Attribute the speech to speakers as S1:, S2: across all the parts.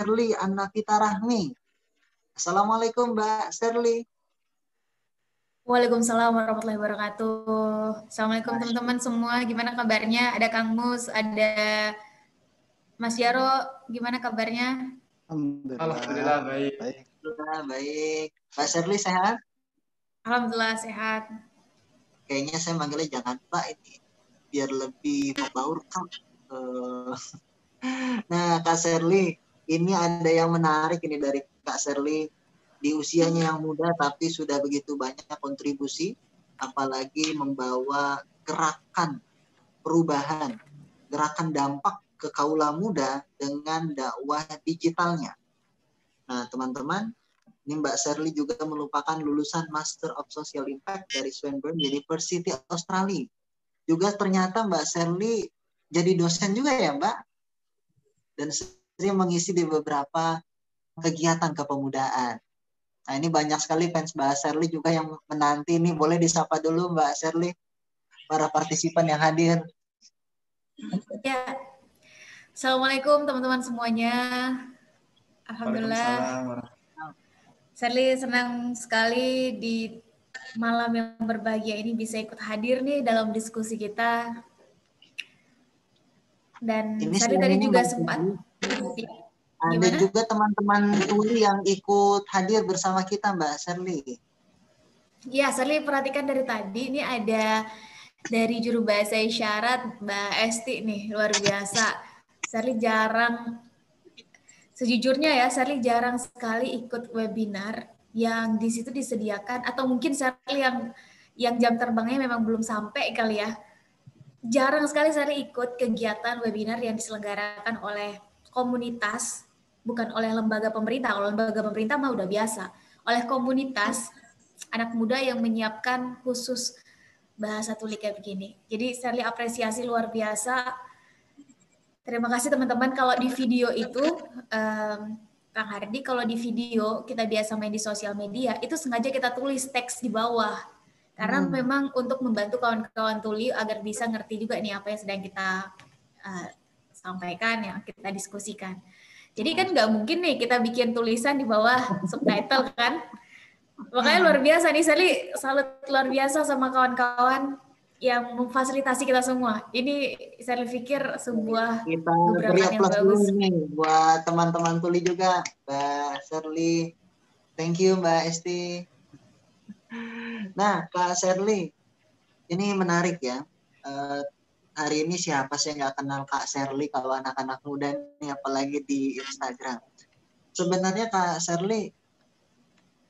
S1: Sherly Annavita Rahmi. Assalamualaikum Mbak Sherly.
S2: Waalaikumsalam warahmatullahi wabarakatuh. Assalamualaikum teman-teman semua. Gimana kabarnya? Ada Kang Mus, ada Mas Yaro. Gimana kabarnya?
S3: Alhamdulillah baik.
S1: Alhamdulillah baik. Mbak Sherly sehat?
S2: Alhamdulillah sehat.
S1: Kayaknya saya manggilnya jangan Mbak ini, biar lebih membaurkan. Nah Kak Sherly, ini ada yang menarik ini dari Kak Sherly. Di usianya yang muda tapi sudah begitu banyak kontribusi, apalagi membawa gerakan perubahan, gerakan dampak ke kaula muda dengan dakwah digitalnya. Nah teman-teman, ini Mbak Sherly juga merupakan lulusan Master of Social Impact dari Swinburne University Australia. Juga ternyata Mbak Sherly jadi dosen juga ya Mbak? Dan sering mengisi di beberapa kegiatan kepemudaan. Nah ini banyak sekali fans Mbak Sherly juga yang menanti nih. Boleh disapa dulu Mbak Sherly, para partisipan yang hadir.
S2: Ya. Assalamualaikum teman-teman semuanya. Alhamdulillah. Sherly senang sekali di malam yang berbahagia ini bisa ikut hadir nih dalam diskusi kita. Dan Sherly tadi juga sempat.
S1: Ada juga teman-teman tuli yang ikut hadir bersama kita Mbak Sherly.
S2: Ya, Sherly perhatikan dari tadi, ini ada dari juru bahasa isyarat Mbak Esti nih, luar biasa. Sherly sejujurnya ya, Sherly jarang sekali ikut webinar yang di situ disediakan, atau mungkin Sherly yang jam terbangnya memang belum sampai kali ya. Jarang sekali Sherly ikut kegiatan webinar yang diselenggarakan oleh komunitas, bukan oleh lembaga pemerintah. Kalau lembaga pemerintah mah udah biasa. Oleh komunitas anak muda yang menyiapkan khusus bahasa tuli kayak begini. Jadi Sherly apresiasi luar biasa. Terima kasih teman-teman. Kalau di video itu, Kang Hardi, kalau di video kita biasa main di sosial media, itu sengaja kita tulis teks di bawah. Karena memang untuk membantu kawan-kawan tuli agar bisa ngerti juga nih apa yang sedang kita sampaikan, yang kita diskusikan. Jadi kan nggak mungkin nih kita bikin tulisan di bawah subtitle kan. Makanya luar biasa nih, Sherly salut luar biasa sama kawan-kawan yang memfasilitasi kita semua. Ini Sherly pikir sebuah
S1: gebrakan yang bagus. Nih, buat teman-teman tuli juga, Mbak Sherly. Thank you Mbak Esti. Nah Kak Sherly, ini menarik ya. Hari ini siapa sih yang nggak kenal Kak Sherly kalau anak-anak muda ini, apalagi di Instagram. Sebenarnya Kak Sherly,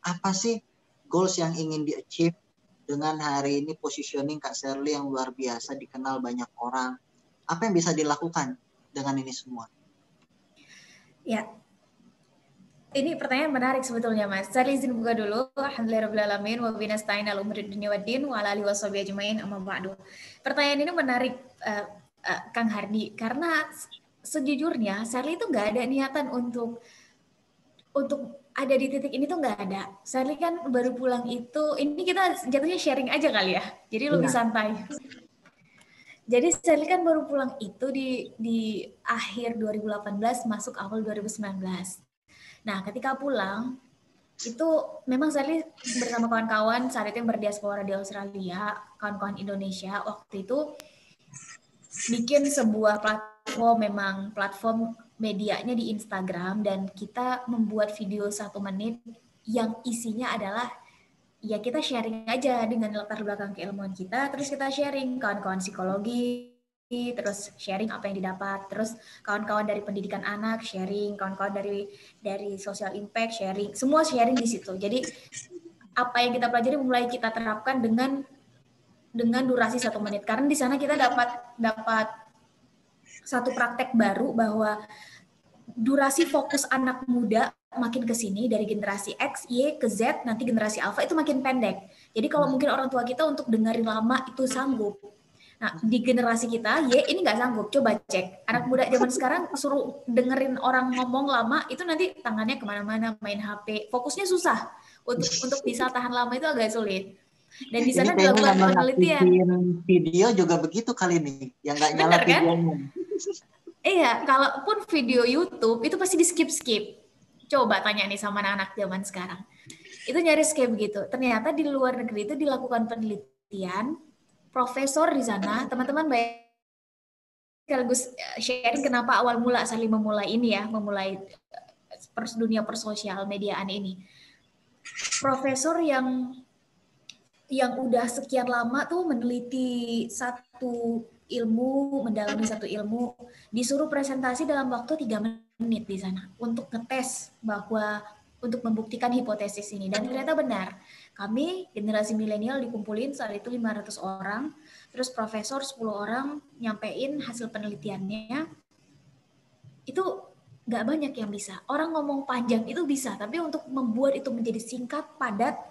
S1: apa sih goals yang ingin di-achieve dengan hari ini positioning Kak Sherly yang luar biasa, dikenal banyak orang? Apa yang bisa dilakukan dengan ini semua?
S2: Ya, ini pertanyaan menarik sebetulnya Mas. Sherly izin buka dulu. Alhamdulillahirrahmanirrahim. Wa binasta'in ala umri dunia waddin wa ala alihi wa sahbihi ajma'in amma ba'du. Pertanyaan ini menarik Kang Hardi, karena sejujurnya Sherly itu nggak ada niatan untuk ada di titik ini tuh nggak ada. Sherly kan baru pulang itu, ini kita jatuhnya sharing aja kali ya, jadi lebih santai. Jadi Sherly kan baru pulang itu di akhir 2018 masuk awal 2019. Nah ketika pulang itu memang Sherly bersama kawan-kawan saat itu yang berdiaspora di Australia, kawan-kawan Indonesia waktu itu bikin sebuah platform, memang platform medianya di Instagram, dan kita membuat video 1 menit yang isinya adalah ya kita sharing aja dengan latar belakang keilmuan kita, terus kita sharing kawan-kawan psikologi, terus sharing apa yang didapat, terus kawan-kawan dari pendidikan anak sharing, kawan-kawan dari social impact sharing, semua sharing di situ. Jadi apa yang kita pelajari mulai kita terapkan dengan durasi 1 menit, karena di sana kita dapat satu praktek baru bahwa durasi fokus anak muda makin ke sini dari generasi X, Y, ke Z, nanti generasi Alpha itu makin pendek. Jadi kalau mungkin orang tua kita untuk dengerin lama itu sanggup. Nah, di generasi kita, Y ini nggak sanggup. Coba cek. Anak muda zaman sekarang suruh dengerin orang ngomong lama, itu nanti tangannya kemana-mana, main HP. Fokusnya susah. Untuk bisa tahan lama itu agak sulit. Dan di sana dilakukan penelitian.
S1: Video juga begitu kali ini, yang nggak nyala videonya.
S2: Iya, kalaupun video YouTube itu pasti di skip. Coba tanya nih sama anak-anak zaman sekarang. Itu nyaris kayak begitu. Ternyata di luar negeri itu dilakukan penelitian, profesor di sana, teman-teman baik sekaligus sharing kenapa awal mula Sally memulai ini ya, memulai dunia persosial mediaan ini. Profesor yang udah sekian lama tuh meneliti satu ilmu, mendalami satu ilmu, disuruh presentasi dalam waktu 3 menit di sana untuk ngetes bahwa untuk membuktikan hipotesis ini. Dan ternyata benar. Kami, generasi milenial dikumpulin saat itu 500 orang, terus profesor 10 orang nyampein hasil penelitiannya. Itu nggak banyak yang bisa. Orang ngomong panjang itu bisa, tapi untuk membuat itu menjadi singkat, padat,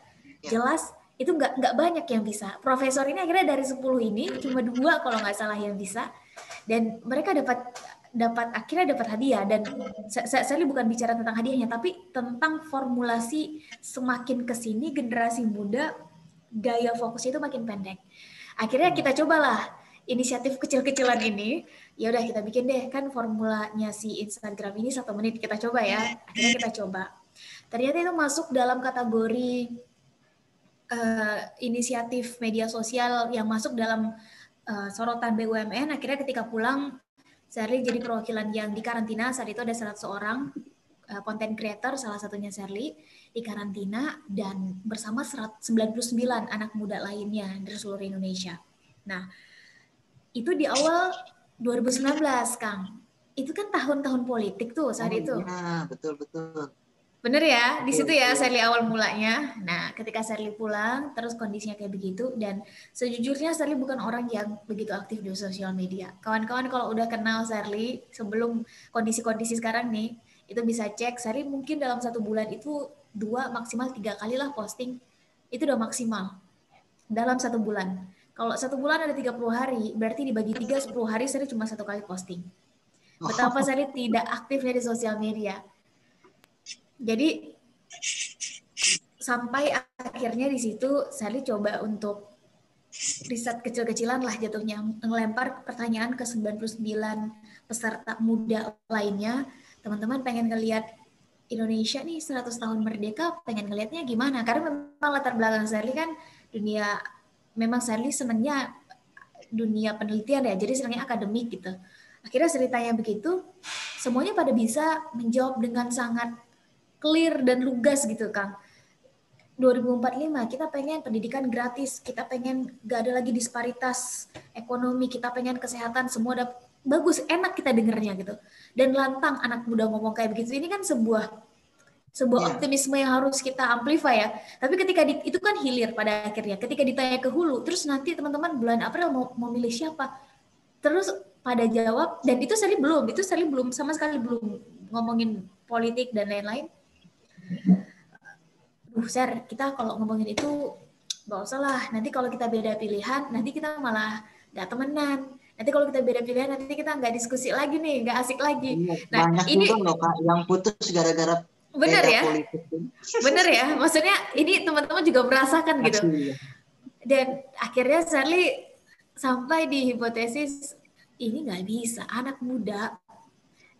S2: jelas, itu nggak banyak yang bisa. Profesor ini akhirnya dari 10 ini cuma 2 kalau nggak salah yang bisa, dan mereka akhirnya dapat hadiah. Dan saya bukan bicara tentang hadiahnya, tapi tentang formulasi semakin kesini generasi muda gaya fokusnya itu makin pendek. Akhirnya kita cobalah inisiatif kecil-kecilan ini. Ya udah kita bikin deh, kan formulanya si Instagram ini 1 menit, kita coba ya. Akhirnya kita coba. Ternyata itu masuk dalam kategori inisiatif media sosial yang masuk dalam sorotan BUMN. Akhirnya ketika pulang, Sherly jadi perwakilan yang di karantina. Saat itu ada 100 orang content creator, salah satunya Sherly, di karantina dan bersama 99 anak muda lainnya dari seluruh Indonesia. Nah, itu di awal 2019, Kang. Itu kan tahun-tahun politik tuh saat itu.
S1: Iya, betul.
S2: Bener ya, di situ ya Sherly awal mulanya. Nah, ketika Sherly pulang, terus kondisinya kayak begitu, dan sejujurnya Sherly bukan orang yang begitu aktif di sosial media. Kawan-kawan kalau udah kenal Sherly sebelum kondisi-kondisi sekarang nih, itu bisa cek, Sherly mungkin dalam 1 bulan itu 2 maksimal 3 kali lah posting. Itu udah maksimal dalam 1 bulan. Kalau 1 bulan ada 30 hari, berarti dibagi 3, 10 hari Sherly cuma 1 kali posting. Betapa Sherly tidak aktifnya di sosial media. Jadi sampai akhirnya di situ Sherly coba untuk riset kecil-kecilan lah jatuhnya, ngelempar pertanyaan ke 99 peserta muda lainnya. Teman-teman pengen ngelihat Indonesia nih 100 tahun merdeka, pengen ngelihatnya gimana? Karena memang latar belakang Sherly kan memang Sherly senangnya dunia penelitian ya, jadi senangnya akademik gitu. Akhirnya ceritanya begitu, semuanya pada bisa menjawab dengan sangat clear dan lugas gitu, Kang. 2045 kita pengen pendidikan gratis, kita pengen gak ada lagi disparitas ekonomi, kita pengen kesehatan semua ada bagus, enak kita dengernya gitu. Dan lantang anak muda ngomong kayak begitu, ini kan sebuah optimisme yang harus kita amplify ya. Tapi ketika itu kan hilir pada akhirnya. Ketika ditanya ke hulu, terus nanti teman-teman bulan April mau milih siapa? Terus pada jawab, dan itu Sherly belum sama sekali belum ngomongin politik dan lain-lain. Ser, kita kalau ngomongin itu gak usah lah. Nanti kalau kita beda pilihan, nanti kita malah gak temenan. Nanti kalau kita beda pilihan, nanti kita nggak diskusi lagi nih, nggak asik lagi.
S1: Nah, banyak ini juga loh Kak yang putus gara-gara
S2: bener
S1: beda
S2: ya,
S1: politik.
S2: Bener ya. Maksudnya ini teman-teman juga merasakan gitu. Dan akhirnya Sherly sampai di hipotesis ini nggak bisa, anak muda.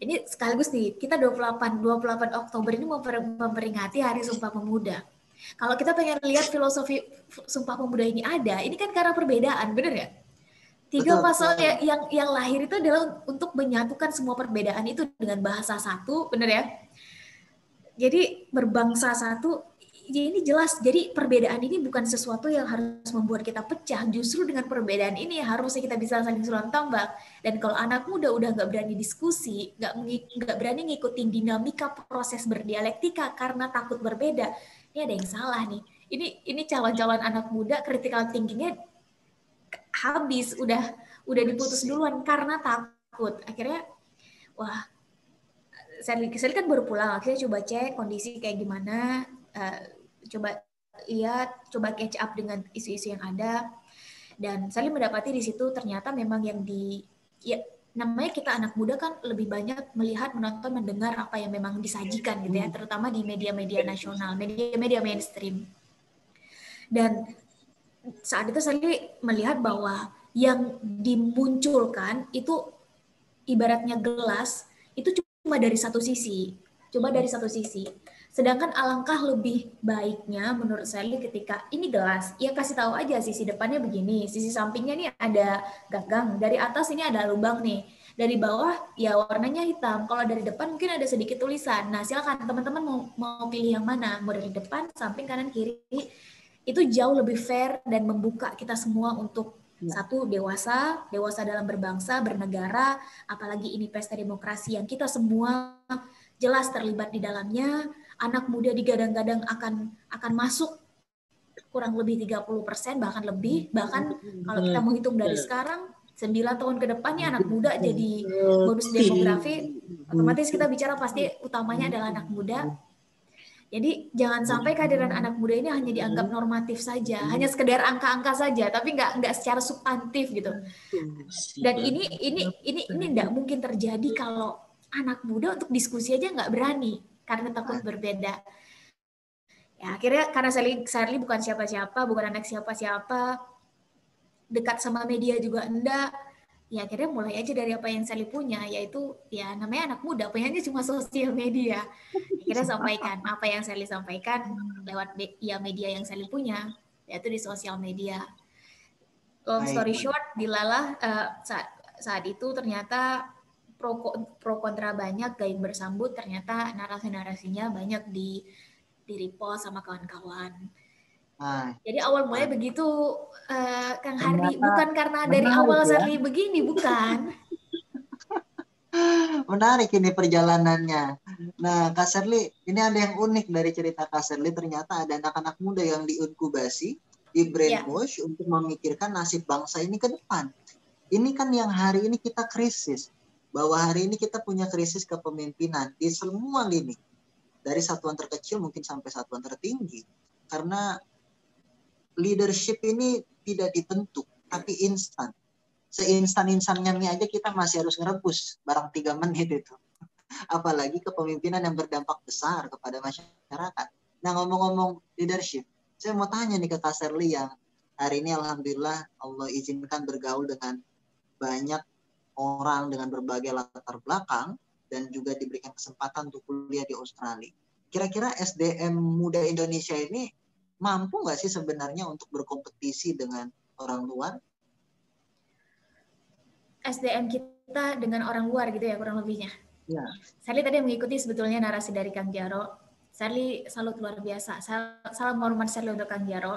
S2: Ini sekaligus nih, kita 28 Oktober ini memperingati Hari Sumpah Pemuda. Kalau kita pengen lihat filosofi Sumpah Pemuda ini ada, ini kan karena perbedaan, bener ya? 3 pasal yang lahir itu adalah untuk menyatukan semua perbedaan itu dengan bahasa satu, bener ya? Jadi berbangsa satu, ya ini jelas. Jadi perbedaan ini bukan sesuatu yang harus membuat kita pecah. Justru dengan perbedaan ini harusnya kita bisa saling sulam tambak. Dan kalau anak muda udah nggak berani diskusi, nggak berani ngikutin dinamika proses berdialektika karena takut berbeda, ini ada yang salah nih. Ini calon-calon anak muda critical thinking-nya habis, udah diputus duluan karena takut. Akhirnya, wah, Sherly kan baru pulang, akhirnya coba cek kondisi kayak gimana, coba lihat, coba catch up dengan isu-isu yang ada, dan Sherly mendapati di situ ternyata memang yang namanya kita anak muda kan lebih banyak melihat, menonton, mendengar apa yang memang disajikan gitu ya, terutama di media-media nasional, media-media mainstream. Dan saat itu Sherly melihat bahwa yang dimunculkan itu ibaratnya gelas itu cuma dari satu sisi. Coba dari satu sisi. Sedangkan alangkah lebih baiknya menurut saya ketika ini gelas, ya kasih tahu aja sisi depannya begini, sisi sampingnya nih ada gagang, dari atas ini ada lubang nih, dari bawah ya warnanya hitam. Kalau dari depan mungkin ada sedikit tulisan. Nah silakan teman-teman mau pilih yang mana, mau dari depan, samping, kanan, kiri. Itu jauh lebih fair dan membuka kita semua untuk satu dewasa dalam berbangsa, bernegara, apalagi ini pesta demokrasi yang kita semua jelas terlibat di dalamnya. Anak muda digadang-gadang akan masuk kurang lebih 30%, bahkan lebih. Bahkan kalau kita menghitung dari sekarang, 9 tahun ke depannya anak muda jadi bonus demografi, otomatis kita bicara pasti utamanya adalah anak muda. Jadi jangan sampai kehadiran anak muda ini hanya dianggap normatif saja, hanya sekedar angka-angka saja, tapi nggak secara substantif gitu. Dan ini nggak mungkin terjadi kalau anak muda untuk diskusi aja nggak berani karena takut berbeda. Ya akhirnya karena Sherly bukan siapa-siapa, bukan anak siapa-siapa, dekat sama media juga enggak. Ya akhirnya mulai aja dari apa yang Sherly punya, yaitu ya namanya anak muda, punyanya cuma sosial media. Akhirnya sampaikan apa yang Sherly sampaikan lewat media yang Sherly punya, yaitu di sosial media. Long story short, dilalah saat itu ternyata pro kontra banyak, gaing bersambut, ternyata narasi-narasinya banyak di repost sama kawan-kawan. Jadi awal mulai begitu, Kang Hardi, bukan karena dari awal Sherly begini, bukan.
S1: Menarik ini perjalanannya. Nah, Kak Sherly, ini ada yang unik dari cerita Kak Sherly. Ternyata ada anak-anak muda yang diinkubasi, di brainwash untuk memikirkan nasib bangsa ini ke depan. Ini kan yang hari ini kita krisis. Bahwa hari ini kita punya krisis kepemimpinan di semua lini. Dari satuan terkecil mungkin sampai satuan tertinggi. Karena leadership ini tidak dibentuk, tapi instan. Seinstan-insannya mie aja kita masih harus ngerebus barang 3 menit itu. Apalagi kepemimpinan yang berdampak besar kepada masyarakat. Nah, ngomong-ngomong leadership, saya mau tanya nih ke Kak Sherly yang hari ini alhamdulillah Allah izinkan bergaul dengan banyak orang dengan berbagai latar belakang dan juga diberikan kesempatan untuk kuliah di Australia. Kira-kira SDM muda Indonesia ini mampu nggak sih sebenarnya untuk berkompetisi dengan orang luar?
S2: SDM kita dengan orang luar gitu ya kurang lebihnya.
S1: Ya.
S2: Sherly tadi mengikuti sebetulnya narasi dari Kang Jaro. Sherly salut luar biasa. Salam hormat Sherly untuk Kang Jaro.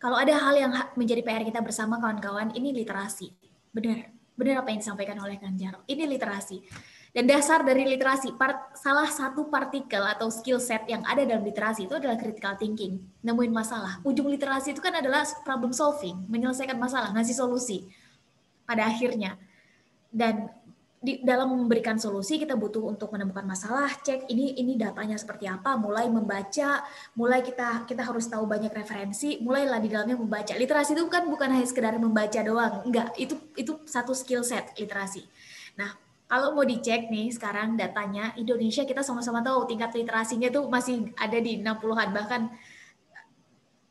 S2: Kalau ada hal yang menjadi PR kita bersama kawan-kawan, ini literasi. Benar apa yang disampaikan oleh Kang Jaro. Ini literasi. Dan dasar dari literasi, salah satu partikel atau skill set yang ada dalam literasi itu adalah critical thinking, nemuin masalah. Ujung literasi itu kan adalah problem solving, menyelesaikan masalah, ngasih solusi pada akhirnya. Dan dalam memberikan solusi kita butuh untuk menemukan masalah, cek ini datanya seperti apa, mulai membaca, mulai kita harus tahu banyak referensi, mulailah di dalamnya membaca. Literasi itu kan bukan hanya sekedar membaca doang, enggak, itu satu skill set literasi. Nah, kalau mau dicek nih sekarang datanya, Indonesia kita sama-sama tahu tingkat literasinya tuh masih ada di 60-an, bahkan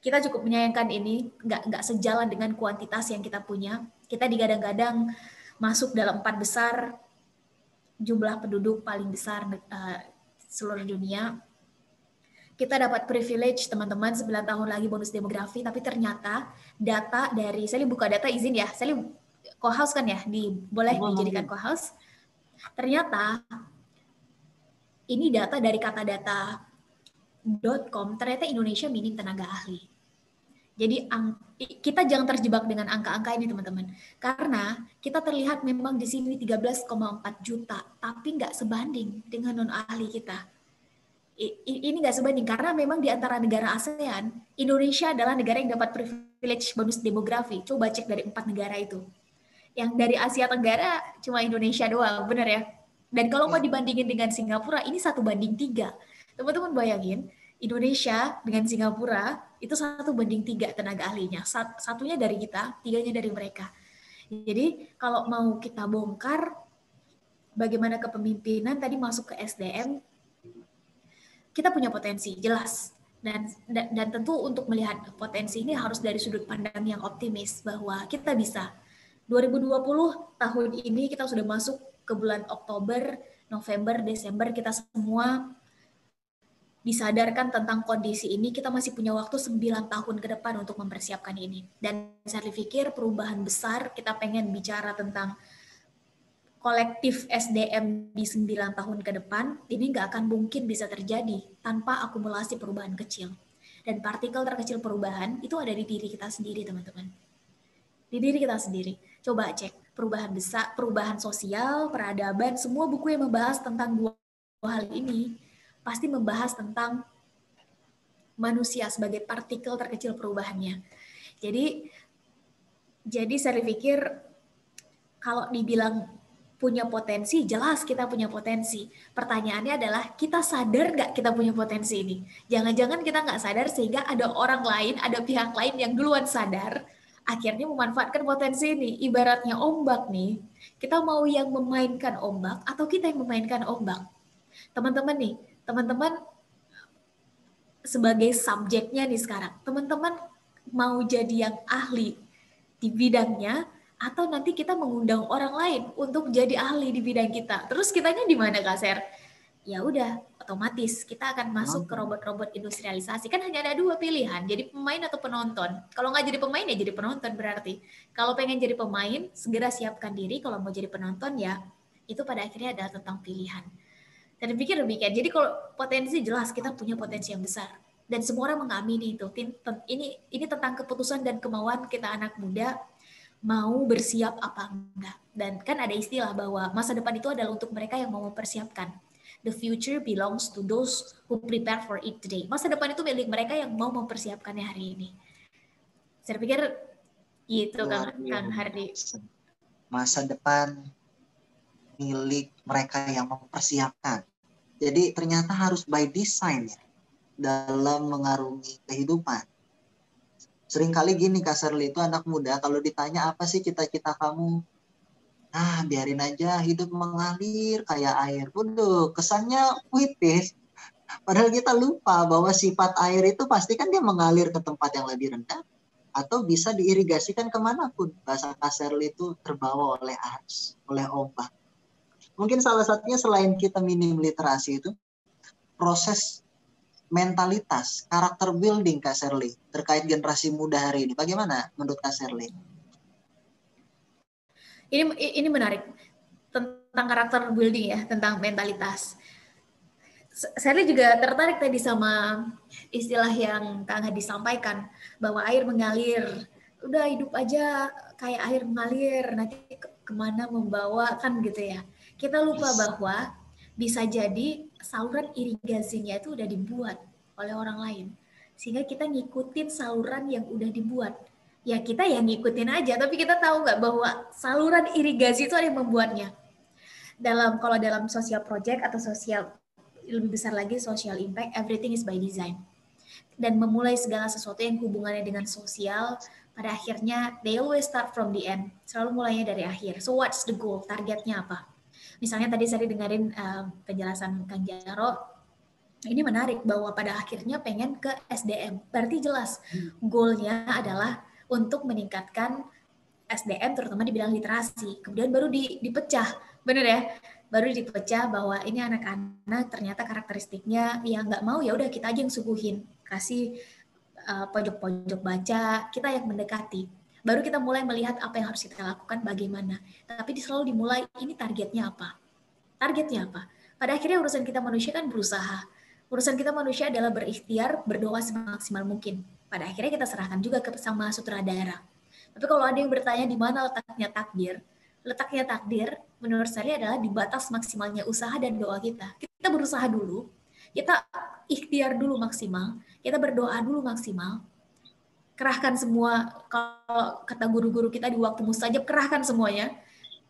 S2: kita cukup menyayangkan ini, nggak sejalan dengan kuantitas yang kita punya. Kita digadang-gadang masuk dalam 4 besar jumlah penduduk paling besar seluruh dunia. Kita dapat privilege teman-teman 9 tahun lagi bonus demografi, tapi ternyata data dari, saya buka data izin ya, saya co-house kan ya, boleh dijadikan co-house. Ternyata ini data dari katadata.com, ternyata Indonesia minim tenaga ahli. Jadi kita jangan terjebak dengan angka-angka ini teman-teman. Karena kita terlihat memang di sini 13,4 juta, tapi nggak sebanding dengan non-ahli kita. Ini nggak sebanding, karena memang di antara negara ASEAN, Indonesia adalah negara yang dapat privilege bonus demografi. Coba cek dari 4 negara itu. Yang dari Asia Tenggara cuma Indonesia doang, benar ya? Dan kalau mau dibandingin dengan Singapura, ini 1:3. Teman-teman bayangin, Indonesia dengan Singapura itu 1:3 tenaga ahlinya. Satunya dari kita, 3-nya dari mereka. Jadi kalau mau kita bongkar bagaimana kepemimpinan tadi masuk ke SDM, kita punya potensi jelas. Dan tentu untuk melihat potensi ini harus dari sudut pandang yang optimis bahwa kita bisa. 2020 tahun ini kita sudah masuk ke bulan Oktober, November, Desember kita semua disadarkan tentang kondisi ini, kita masih punya waktu 9 tahun ke depan untuk mempersiapkan ini. Dan saya pikir perubahan besar, kita pengen bicara tentang kolektif SDM di 9 tahun ke depan, ini nggak akan mungkin bisa terjadi tanpa akumulasi perubahan kecil. Dan partikel terkecil perubahan itu ada di diri kita sendiri, teman-teman. Di diri kita sendiri. Coba cek perubahan besar, perubahan sosial, peradaban, semua buku yang membahas tentang dua hal ini pasti membahas tentang manusia sebagai partikel terkecil perubahannya. Jadi saya pikir kalau dibilang punya potensi, jelas kita punya potensi. Pertanyaannya adalah kita sadar nggak kita punya potensi ini? Jangan-jangan kita nggak sadar sehingga ada orang lain, ada pihak lain yang duluan sadar, akhirnya memanfaatkan potensi ini. Ibaratnya ombak nih, kita mau yang memainkan ombak atau kita yang memainkan ombak? Teman-teman sebagai subjeknya nih sekarang, teman-teman mau jadi yang ahli di bidangnya atau nanti kita mengundang orang lain untuk jadi ahli di bidang kita. Terus kitanya di mana, Kak Ser? Ya udah, otomatis kita akan masuk ke robot-robot industrialisasi. Kan hanya ada 2 pilihan, jadi pemain atau penonton. Kalau nggak jadi pemain ya jadi penonton berarti. Kalau pengen jadi pemain, segera siapkan diri. Kalau mau jadi penonton ya itu pada akhirnya adalah tentang pilihan. Dan pikir demikian. Jadi kalau potensi, jelas kita punya potensi yang besar. Dan semua orang mengamini itu. Ini tentang keputusan dan kemauan kita anak muda mau bersiap apa enggak. Dan kan ada istilah bahwa masa depan itu adalah untuk mereka yang mau mempersiapkan. The future belongs to those who prepare for it today. Masa depan itu milik mereka yang mau mempersiapkannya hari ini. Saya pikir itu Kang Hardi.
S1: Masa depan milik mereka yang mempersiapkan. Jadi ternyata harus by design ya, dalam mengarungi kehidupan. Seringkali gini Kak Serli, itu anak muda kalau ditanya apa sih cita-cita kamu? Biarin aja hidup mengalir kayak air. Waduh, kesannya puitis. Padahal kita lupa bahwa sifat air itu pasti kan dia mengalir ke tempat yang lebih rendah atau bisa diirigasikan kemanapun. Bahasa Kak Serli itu terbawa oleh arus, oleh ombak. Mungkin salah satunya selain kita minim literasi itu proses mentalitas, karakter building Kak Serli terkait generasi muda hari ini. Bagaimana menurut Kak Serli?
S2: Ini menarik tentang karakter building ya, tentang mentalitas. Saya juga tertarik tadi sama istilah yang Kang Hadi sampaikan bahwa air mengalir. Udah hidup aja kayak air mengalir, nanti kemana membawa kan gitu ya. Kita lupa bahwa bisa jadi saluran irigasinya itu udah dibuat oleh orang lain. Sehingga kita ngikutin saluran yang udah dibuat. Ya kita yang ngikutin aja, tapi kita tahu nggak bahwa saluran irigasi itu ada yang membuatnya. Kalau dalam social project atau sosial, lebih besar lagi social impact, everything is by design. Dan memulai segala sesuatu yang hubungannya dengan sosial, pada akhirnya they always start from the end. Selalu mulainya dari akhir. So what's the goal? Targetnya apa? Misalnya tadi saya dengerin penjelasan Kang Jaro, ini menarik bahwa pada akhirnya pengen ke SDM. Berarti jelas goalnya adalah untuk meningkatkan SDM terutama di bidang literasi. Kemudian baru dipecah, bener ya? Baru dipecah bahwa ini anak-anak ternyata karakteristiknya yang nggak mau, ya udah kita aja yang suguhin, kasih pojok-pojok baca, kita yang mendekati. Baru kita mulai melihat apa yang harus kita lakukan, bagaimana. Tapi selalu dimulai, ini targetnya apa? Targetnya apa? Pada akhirnya urusan kita manusia kan berusaha. Urusan kita manusia adalah berikhtiar, berdoa semaksimal mungkin. Pada akhirnya kita serahkan juga ke sama sutradara. Tapi kalau ada yang bertanya di mana letaknya takdir menurut saya adalah di batas maksimalnya usaha dan doa kita. Kita berusaha dulu, kita ikhtiar dulu maksimal, kita berdoa dulu maksimal, kerahkan semua, kalau kata guru-guru kita di waktu mustajab, kerahkan semuanya.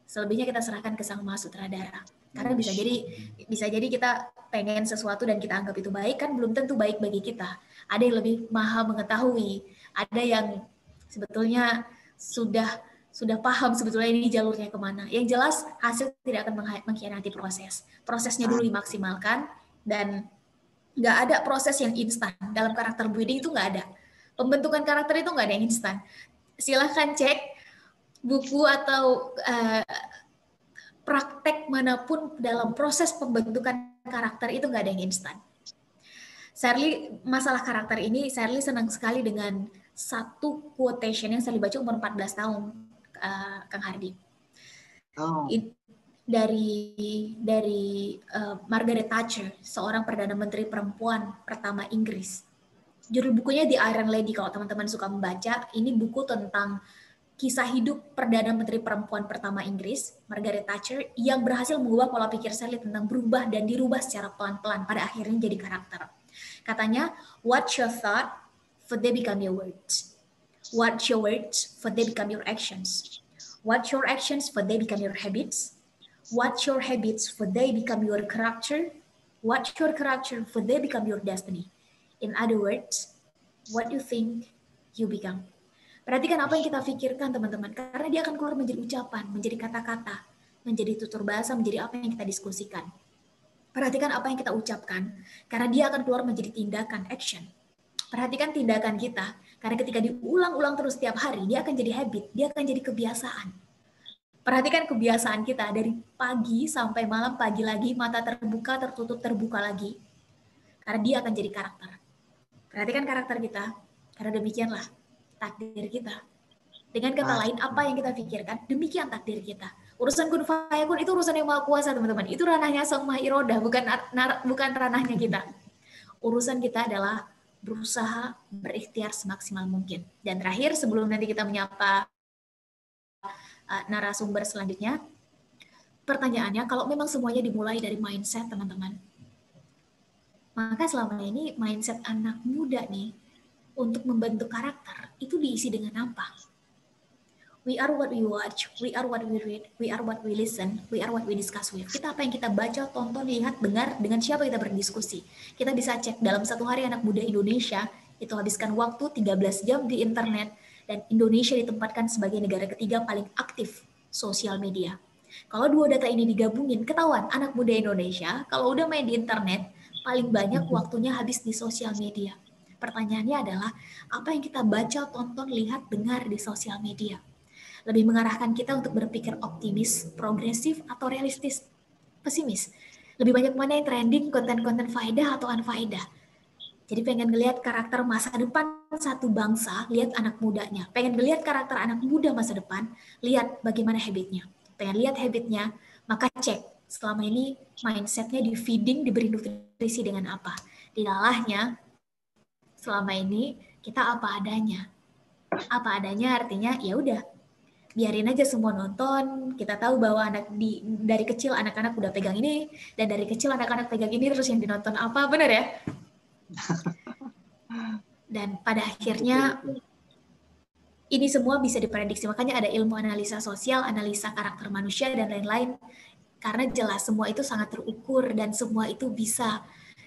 S2: Selebihnya kita serahkan ke Sang Maha Sutradara. Karena bisa jadi kita pengen sesuatu dan kita anggap itu baik, kan belum tentu baik bagi kita. Ada yang lebih maha mengetahui, ada yang sebetulnya sudah paham sebetulnya ini jalurnya kemana. Yang jelas hasil tidak akan mengkhianati proses. Prosesnya dulu dimaksimalkan, dan nggak ada proses yang instan. Dalam karakter building itu nggak ada. Pembentukan karakter itu nggak ada yang instan. Silahkan cek buku atau praktek manapun dalam proses pembentukan karakter itu nggak ada yang instan. Shirley, masalah karakter ini, Shirley senang sekali dengan satu quotation yang Shirley baca umur 14 tahun, Kang Hardi.
S1: Oh.
S2: Dari Margaret Thatcher, seorang Perdana Menteri perempuan pertama Inggris. Judul bukunya The Iron Lady, kalau teman-teman suka membaca. Ini buku tentang kisah hidup Perdana Menteri perempuan pertama Inggris, Margaret Thatcher, yang berhasil mengubah pola pikir Shirley tentang berubah dan dirubah secara pelan-pelan, pada akhirnya jadi karakter. Katanya, what's your thought, for they become your words. What's your words, for they become your actions. What's your actions, for they become your habits. What's your habits, for they become your character. What's your character, for they become your destiny. In other words, what you think, you become. Perhatikan apa yang kita pikirkan, teman-teman, karena dia akan keluar menjadi ucapan, menjadi kata-kata, menjadi tutur bahasa, menjadi apa yang kita diskusikan. Perhatikan apa yang kita ucapkan, karena dia akan keluar menjadi tindakan, action. Perhatikan tindakan kita, karena ketika diulang-ulang terus setiap hari, dia akan jadi habit, dia akan jadi kebiasaan. Perhatikan kebiasaan kita dari pagi sampai malam, pagi lagi, mata terbuka, tertutup, terbuka lagi. Karena dia akan jadi karakter. Perhatikan karakter kita, karena demikianlah takdir kita. Dengan kata lain, apa yang kita pikirkan, demikian takdir kita. Urusan kun fayakun itu urusan yang maha kuasa, teman-teman. Itu ranahnya Sang Maha Irodah, bukan ranahnya kita. Urusan kita adalah berusaha berikhtiar semaksimal mungkin. Dan terakhir, sebelum nanti kita menyapa narasumber selanjutnya, pertanyaannya, kalau memang semuanya dimulai dari mindset, teman-teman, maka selama ini mindset anak muda nih untuk membentuk karakter itu diisi dengan apa? We are what we watch, we are what we read, we are what we listen, we are what we discuss with. Kita apa yang kita baca, tonton, lihat, dengar, dengan siapa kita berdiskusi. Kita bisa cek dalam satu hari anak muda Indonesia itu habiskan waktu 13 jam di internet, dan Indonesia ditempatkan sebagai negara ketiga paling aktif sosial media. Kalau dua data ini digabungin, ketahuan anak muda Indonesia kalau udah main di internet, paling banyak waktunya habis di sosial media. Pertanyaannya adalah, apa yang kita baca, tonton, lihat, dengar di sosial media? Lebih mengarahkan kita untuk berpikir optimis, progresif, atau realistis, pesimis? Lebih banyak mana yang trending, konten-konten faedah atau unfaedah? Jadi pengen ngelihat karakter masa depan satu bangsa, lihat anak mudanya. Pengen ngelihat karakter anak muda masa depan, lihat bagaimana habitnya. Pengen lihat habitnya, maka cek selama ini mindsetnya di feeding, diberi nutrisi dengan apa. Dilahnya selama ini kita apa adanya. Apa adanya artinya ya udah, biarin aja semua nonton. Kita tahu bahwa dari kecil anak-anak udah pegang ini, dan dari kecil anak-anak pegang ini, terus yang dinonton apa, bener ya? Dan pada akhirnya ini semua bisa diprediksi. Makanya ada ilmu analisa sosial, analisa karakter manusia, dan lain-lain. Karena jelas semua itu sangat terukur dan semua itu bisa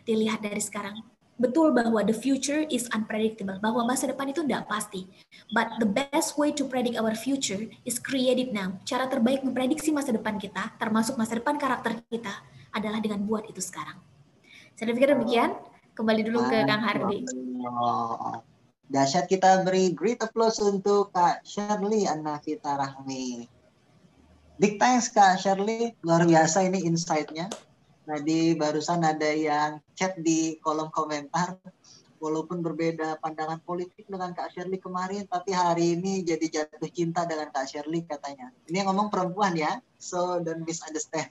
S2: dilihat dari sekarang. Betul bahwa the future is unpredictable, bahwa masa depan itu tidak pasti. But the best way to predict our future is create it now. Cara terbaik memprediksi masa depan kita, termasuk masa depan karakter kita, adalah dengan buat itu sekarang. Saya pikir demikian. Kembali dulu ke Kang Hardi.
S1: Dahsyat, kita beri great applause untuk Kak Shirley Anavita Rahmi. Big thanks Kak Shirley, luar biasa ini insight-nya. Tadi barusan ada yang chat di kolom komentar, walaupun berbeda pandangan politik dengan Kak Shirley kemarin, tapi hari ini jadi jatuh cinta dengan Kak Shirley katanya. Ini yang ngomong perempuan ya, so don't misunderstand.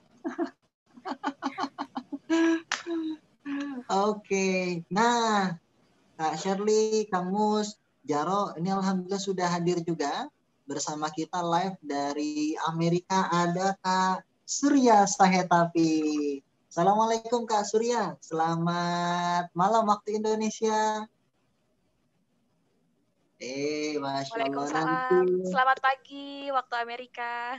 S1: Oke, nah Kak Shirley, Kang Mus, Jaro, ini alhamdulillah sudah hadir juga bersama kita live dari Amerika. Ada Kak Surya Sahetapi. Assalamualaikum Kak Surya, selamat malam waktu Indonesia. Masya Allah.
S4: Waalaikumsalam. Selamat pagi waktu Amerika.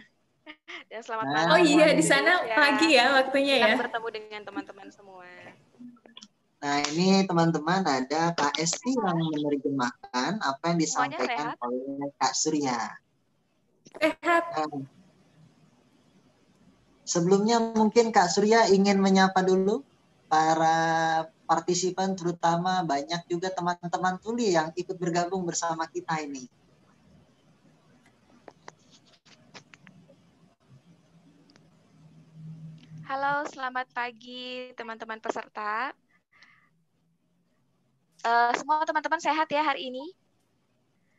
S4: Dan selamat malam.
S2: Oh iya, di sana pagi ya waktunya ya.
S4: Senang bertemu dengan teman-teman semua.
S1: Nah, ini teman-teman ada Kak Esti yang menerjemahkan apa yang disampaikan oleh Kak Surya.
S2: Sehat.
S1: Sebelumnya mungkin Kak Surya ingin menyapa dulu para partisipan, terutama banyak juga teman-teman tuli yang ikut bergabung bersama kita ini.
S4: Halo, selamat pagi teman-teman peserta. Semua teman-teman sehat ya hari ini?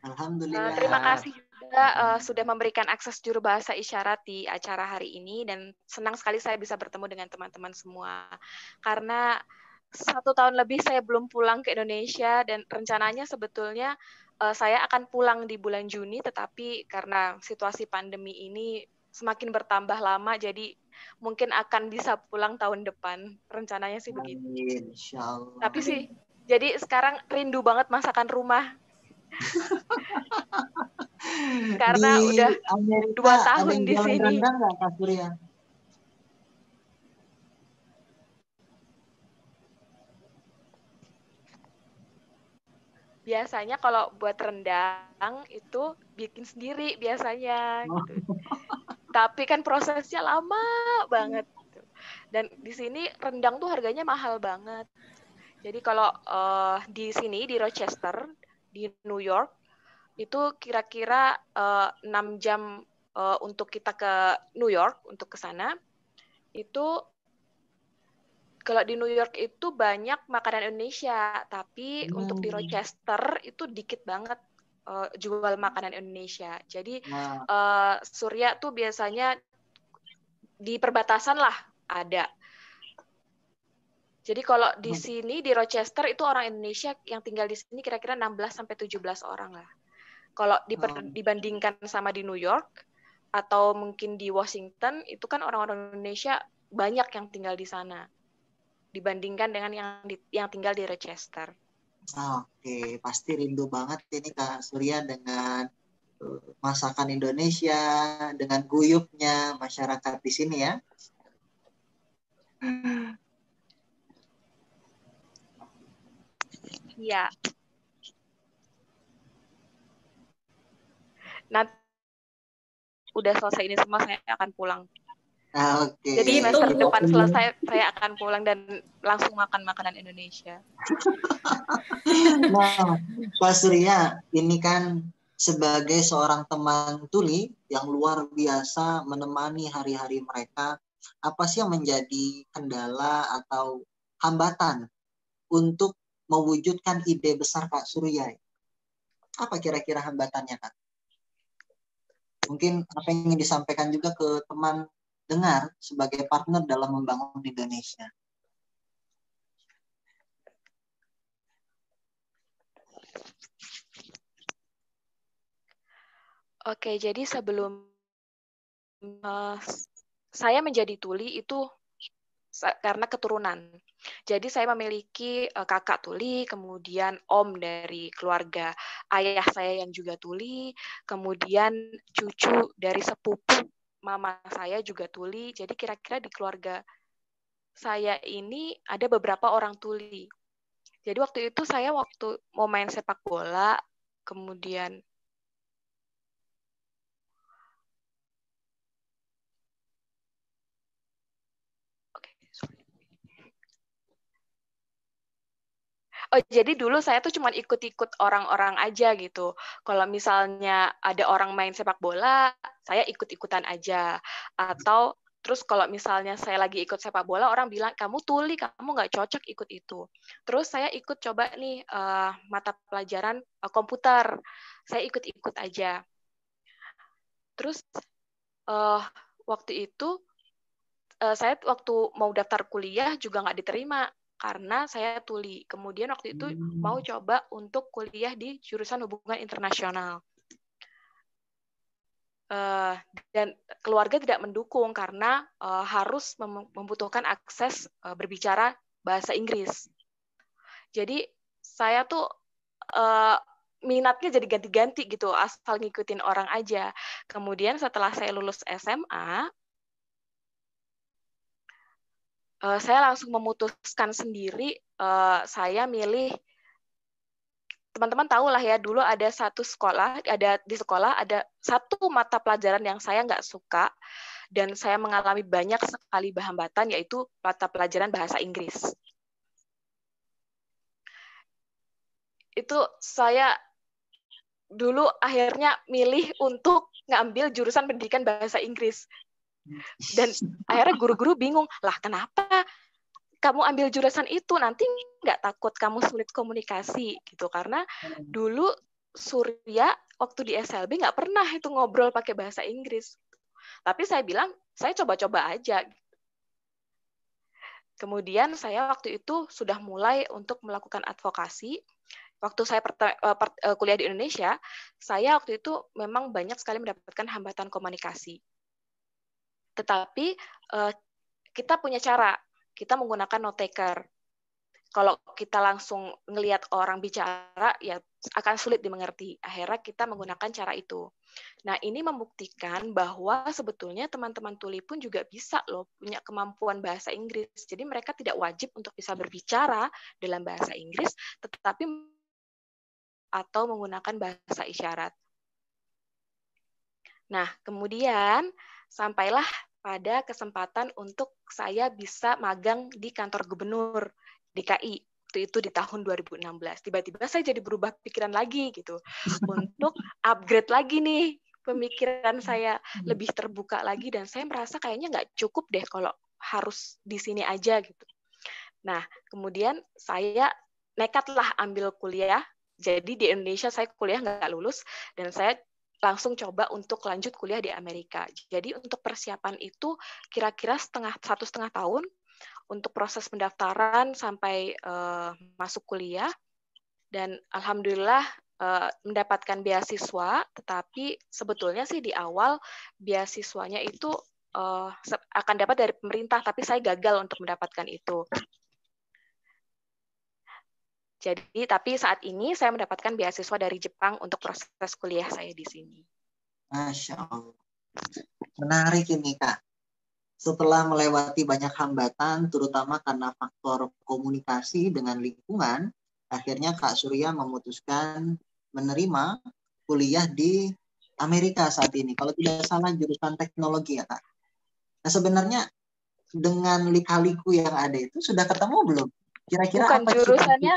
S1: Alhamdulillah.
S4: Terima kasih juga sudah memberikan akses juru bahasa isyarat di acara hari ini, dan senang sekali saya bisa bertemu dengan teman-teman semua. Karena 1 tahun lebih saya belum pulang ke Indonesia, dan rencananya sebetulnya saya akan pulang di bulan Juni, tetapi karena situasi pandemi ini semakin bertambah lama, jadi mungkin akan bisa pulang tahun depan. Rencananya sih begitu.
S1: Amin, insyaallah.
S4: Tapi sih, jadi sekarang rindu banget masakan rumah. Karena
S1: di
S4: udah
S1: Amerika
S4: 2
S1: ada
S4: tahun
S1: yang
S4: di
S1: jualan
S4: sini.
S1: rendang nggak, Kak Surya?
S4: Biasanya kalau buat rendang itu bikin sendiri biasanya gitu. Tapi kan prosesnya lama banget gitu. Dan di sini rendang tuh harganya mahal banget. Jadi kalau di sini di Rochester di New York itu kira-kira 6 jam untuk kita ke New York, untuk ke sana. Itu kalau di New York itu banyak makanan Indonesia, tapi untuk di Rochester itu dikit banget jual makanan Indonesia. Jadi Surya tuh biasanya di perbatasan lah ada. Jadi kalau di sini di Rochester itu orang Indonesia yang tinggal di sini kira-kira 16 sampai 17 orang lah. Kalau dibandingkan sama di New York atau mungkin di Washington itu kan orang-orang Indonesia banyak yang tinggal di sana dibandingkan dengan yang tinggal di Rochester.
S1: Oke, pasti rindu banget ini Kak Surya dengan masakan Indonesia, dengan guyupnya masyarakat di sini ya.
S4: Iya. Nanti udah selesai ini semua saya akan pulang.
S1: Oke.
S4: Jadi semester depan selesai saya akan pulang dan langsung makan makanan Indonesia.
S1: Nah, Pak Surya, ini kan sebagai seorang teman tuli yang luar biasa menemani hari-hari mereka, apa sih yang menjadi kendala atau hambatan untuk mewujudkan ide besar Kak Surya? Apa kira-kira hambatannya, Kak? Mungkin apa yang ingin disampaikan juga ke teman dengar sebagai partner dalam membangun Indonesia.
S4: Oke, jadi sebelum saya menjadi tuli itu karena keturunan. Jadi saya memiliki kakak tuli, kemudian om dari keluarga ayah saya yang juga tuli, kemudian cucu dari sepupu mama saya juga tuli. Jadi kira-kira di keluarga saya ini ada beberapa orang tuli. Jadi waktu itu saya mau main sepak bola, kemudian jadi dulu saya tuh cuma ikut-ikut orang-orang aja gitu. Kalau misalnya ada orang main sepak bola, saya ikut-ikutan aja. Atau terus kalau misalnya saya lagi ikut sepak bola, orang bilang, kamu tuli, kamu nggak cocok ikut itu. Terus saya ikut coba nih mata pelajaran komputer. Saya ikut-ikut aja. Terus waktu itu, saya waktu mau daftar kuliah juga nggak diterima karena saya tuli. Kemudian waktu itu mau coba untuk kuliah di jurusan hubungan internasional. Dan keluarga tidak mendukung karena harus membutuhkan akses berbicara bahasa Inggris. Jadi saya tuh minatnya jadi ganti-ganti gitu, asal ngikutin orang aja. Kemudian setelah saya lulus SMA, saya langsung memutuskan sendiri, saya milih, teman-teman tahu lah ya, dulu ada di sekolah ada satu mata pelajaran yang saya nggak suka, dan saya mengalami banyak sekali hambatan, yaitu mata pelajaran bahasa Inggris. Itu saya dulu akhirnya milih untuk ngambil jurusan pendidikan bahasa Inggris. Dan akhirnya guru-guru bingung, lah kenapa kamu ambil jurusan itu, nanti nggak takut kamu sulit komunikasi gitu? Karena dulu Surya waktu di SLB nggak pernah itu ngobrol pakai bahasa Inggris. Tapi saya bilang, saya coba-coba aja. Kemudian saya waktu itu sudah mulai untuk melakukan advokasi. Waktu saya kuliah di Indonesia, saya waktu itu memang banyak sekali mendapatkan hambatan komunikasi. Tetapi kita punya cara, kita menggunakan note taker. Kalau kita langsung ngelihat orang bicara, ya akan sulit dimengerti. Akhirnya kita menggunakan cara itu. Nah, ini membuktikan bahwa sebetulnya teman-teman tuli pun juga bisa loh punya kemampuan bahasa Inggris. Jadi mereka tidak wajib untuk bisa berbicara dalam bahasa Inggris, tetapi atau menggunakan bahasa isyarat. Nah, kemudian sampailah pada kesempatan untuk saya bisa magang di kantor gubernur DKI. Itu di tahun 2016. Tiba-tiba saya jadi berubah pikiran lagi gitu. Untuk upgrade lagi nih pemikiran saya, lebih terbuka lagi, dan saya merasa kayaknya nggak cukup deh kalau harus di sini aja gitu. Nah, kemudian saya nekatlah ambil kuliah. Jadi di Indonesia saya kuliah nggak lulus, dan saya langsung coba untuk lanjut kuliah di Amerika. Jadi untuk persiapan itu kira-kira 1,5 tahun untuk proses pendaftaran sampai masuk kuliah, dan alhamdulillah mendapatkan beasiswa. Tetapi sebetulnya sih di awal beasiswanya itu akan dapat dari pemerintah, tapi saya gagal untuk mendapatkan itu. Jadi, tapi saat ini saya mendapatkan beasiswa dari Jepang untuk proses kuliah saya di sini.
S1: Masya Allah. Menarik ini, Kak. Setelah melewati banyak hambatan, terutama karena faktor komunikasi dengan lingkungan, akhirnya Kak Surya memutuskan menerima kuliah di Amerika saat ini. Kalau tidak salah jurusan teknologi ya, Kak. Nah, sebenarnya dengan lika-liku yang ada itu sudah ketemu belum? Kira-kira
S4: bukan
S1: apa
S4: jurusannya?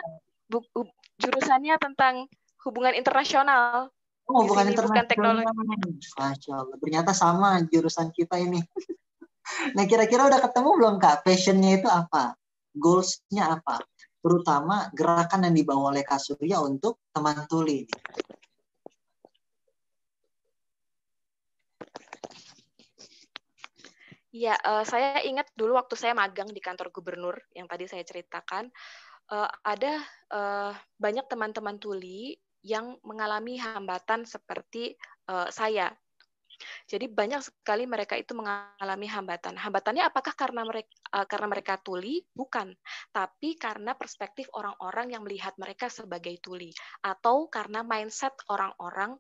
S4: Jurusannya tentang hubungan internasional.
S1: Oh, bukan
S4: bukan teknologi.
S1: Masya Allah, ternyata sama jurusan kita ini. Nah, kira-kira udah ketemu belum, Kak? Passion-nya itu apa? Goals-nya apa? Terutama gerakan yang dibawa oleh Kak Surya untuk teman tuli.
S4: Ya, saya ingat dulu waktu saya magang di kantor gubernur yang tadi saya ceritakan, ada banyak teman-teman tuli yang mengalami hambatan seperti saya. Jadi banyak sekali mereka itu mengalami hambatan. Hambatannya apakah karena mereka tuli? Bukan. Tapi karena perspektif orang-orang yang melihat mereka sebagai tuli. Atau karena mindset orang-orang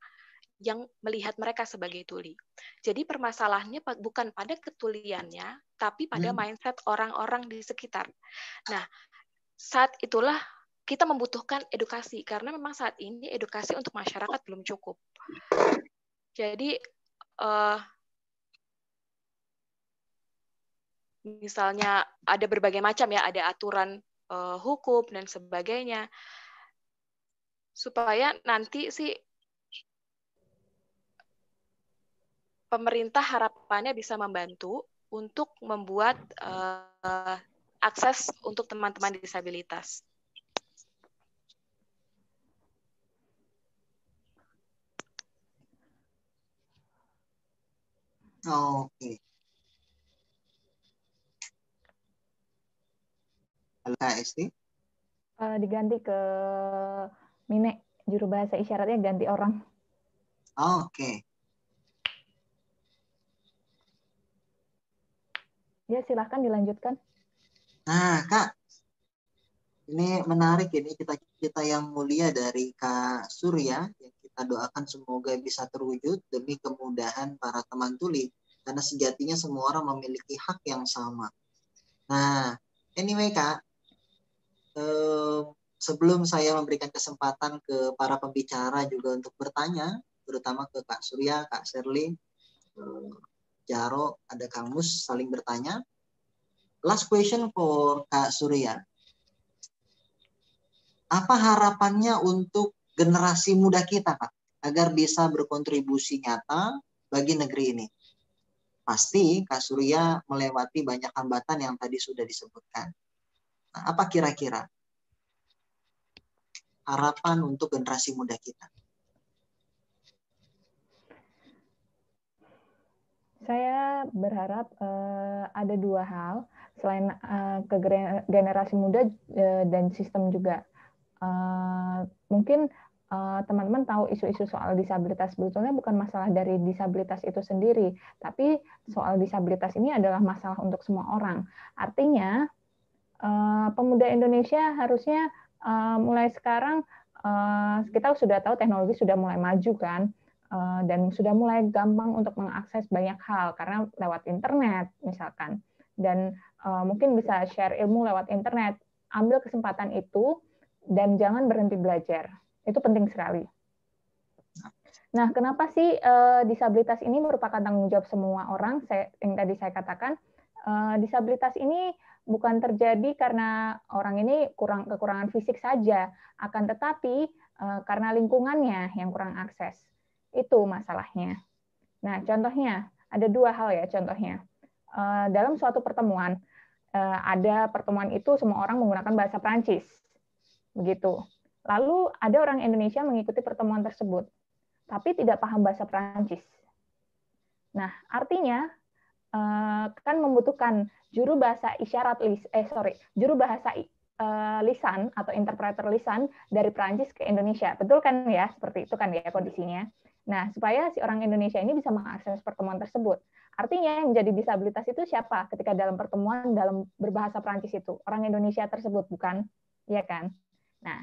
S4: yang melihat mereka sebagai tuli. Jadi permasalahannya bukan pada ketuliannya, tapi pada mindset orang-orang di sekitar. Nah, saat itulah kita membutuhkan edukasi, karena memang saat ini edukasi untuk masyarakat belum cukup. Jadi misalnya ada berbagai macam ya, ada aturan hukum dan sebagainya, supaya nanti sih pemerintah harapannya bisa membantu untuk membuat akses untuk teman-teman disabilitas.
S1: Oke. LKSD?
S5: Diganti ke Mine, juru bahasa isyaratnya ganti orang.
S1: Oke.
S5: Ya, silahkan dilanjutkan.
S1: Nah, Kak, ini menarik ini kita yang mulia dari Kak Surya, yang kita doakan semoga bisa terwujud demi kemudahan para teman tuli, karena sejatinya semua orang memiliki hak yang sama. Nah, anyway Kak, sebelum saya memberikan kesempatan ke para pembicara juga untuk bertanya, terutama ke Kak Surya, Kak Sherly, Jaro, ada Kang Mus saling bertanya. Last question for Kak Surya. Apa harapannya untuk generasi muda kita, Kak, agar bisa berkontribusi nyata bagi negeri ini? pasti Kak Surya melewati banyak hambatan yang tadi sudah disebutkan. Nah, apa kira-kira harapan untuk generasi muda kita?
S5: Saya berharap ada dua hal selain ke generasi muda dan sistem juga. Mungkin teman-teman tahu isu-isu soal disabilitas sebetulnya bukan masalah dari disabilitas itu sendiri, tapi soal disabilitas ini adalah masalah untuk semua orang. Artinya pemuda Indonesia harusnya mulai sekarang kita sudah tahu teknologi sudah mulai maju kan. Dan sudah mulai gampang untuk mengakses banyak hal karena lewat internet misalkan, dan mungkin bisa share ilmu lewat internet. Ambil kesempatan itu dan jangan berhenti belajar, itu penting sekali. Nah, kenapa sih disabilitas ini merupakan tanggung jawab semua orang? Yang tadi saya katakan, disabilitas ini bukan terjadi karena orang ini kekurangan fisik saja, akan tetapi karena lingkungannya yang kurang akses. Itu masalahnya. Nah, contohnya, ada dua hal ya contohnya. Dalam suatu pertemuan, ada pertemuan itu semua orang menggunakan bahasa Prancis. Begitu. Lalu ada orang Indonesia mengikuti pertemuan tersebut, tapi tidak paham bahasa Prancis. Nah, artinya kan membutuhkan juru bahasa lisan atau interpreter lisan dari Prancis ke Indonesia. Betul kan ya? Seperti itu kan ya kondisinya. Nah, supaya si orang Indonesia ini bisa mengakses pertemuan tersebut. Artinya yang menjadi disabilitas itu siapa ketika dalam pertemuan dalam berbahasa Prancis itu? Orang Indonesia tersebut, bukan? Iya kan? Nah,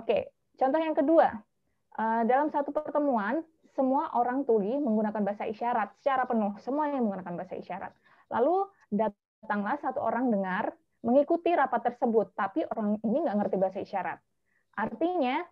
S5: oke. Contoh yang kedua, dalam satu pertemuan, semua orang tuli menggunakan bahasa isyarat secara penuh. Semua yang menggunakan bahasa isyarat. Lalu datanglah satu orang dengar mengikuti rapat tersebut, tapi orang ini nggak ngerti bahasa isyarat. Artinya,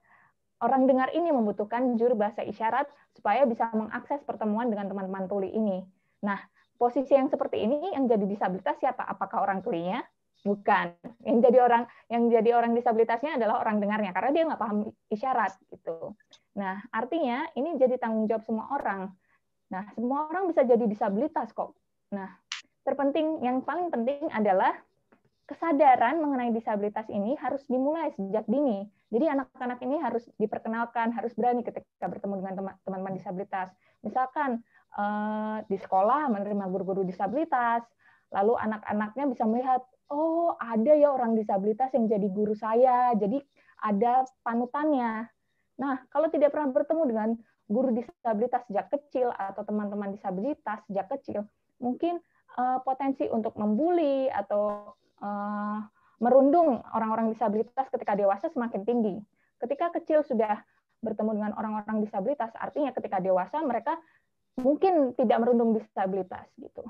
S5: orang dengar ini membutuhkan juru bahasa isyarat supaya bisa mengakses pertemuan dengan teman-teman tuli ini. Nah, posisi yang seperti ini yang jadi disabilitas siapa? Apakah orang tulinya? Bukan. Yang jadi orang disabilitasnya adalah orang dengarnya karena dia nggak paham isyarat gitu. Nah, artinya ini jadi tanggung jawab semua orang. Nah, semua orang bisa jadi disabilitas kok. Nah, yang paling penting adalah kesadaran mengenai disabilitas ini harus dimulai sejak dini. Jadi anak-anak ini harus diperkenalkan, harus berani ketika bertemu dengan teman-teman disabilitas. Misalkan di sekolah menerima guru-guru disabilitas, lalu anak-anaknya bisa melihat, oh ada ya orang disabilitas yang jadi guru saya, jadi ada panutannya. Nah, kalau tidak pernah bertemu dengan guru disabilitas sejak kecil atau teman-teman disabilitas sejak kecil, mungkin potensi untuk membuli atau merundung orang-orang disabilitas ketika dewasa semakin tinggi. Ketika kecil sudah bertemu dengan orang-orang disabilitas, artinya ketika dewasa mereka mungkin tidak merundung disabilitas gitu.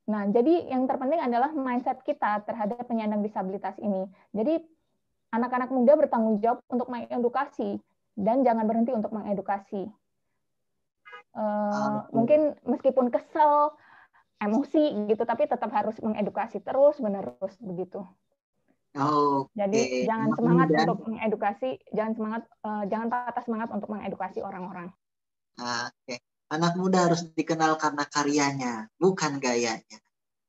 S5: Nah, jadi yang terpenting adalah mindset kita terhadap penyandang disabilitas ini. Jadi anak-anak muda bertanggung jawab untuk mengedukasi dan jangan berhenti untuk mengedukasi. Mungkin meskipun kesel, emosi gitu, tapi tetap harus mengedukasi terus-menerus begitu. Jadi jangan semangat untuk mengedukasi, jangan patah semangat untuk mengedukasi orang-orang.
S1: Oke. Anak muda harus dikenal karena karyanya, bukan gayanya.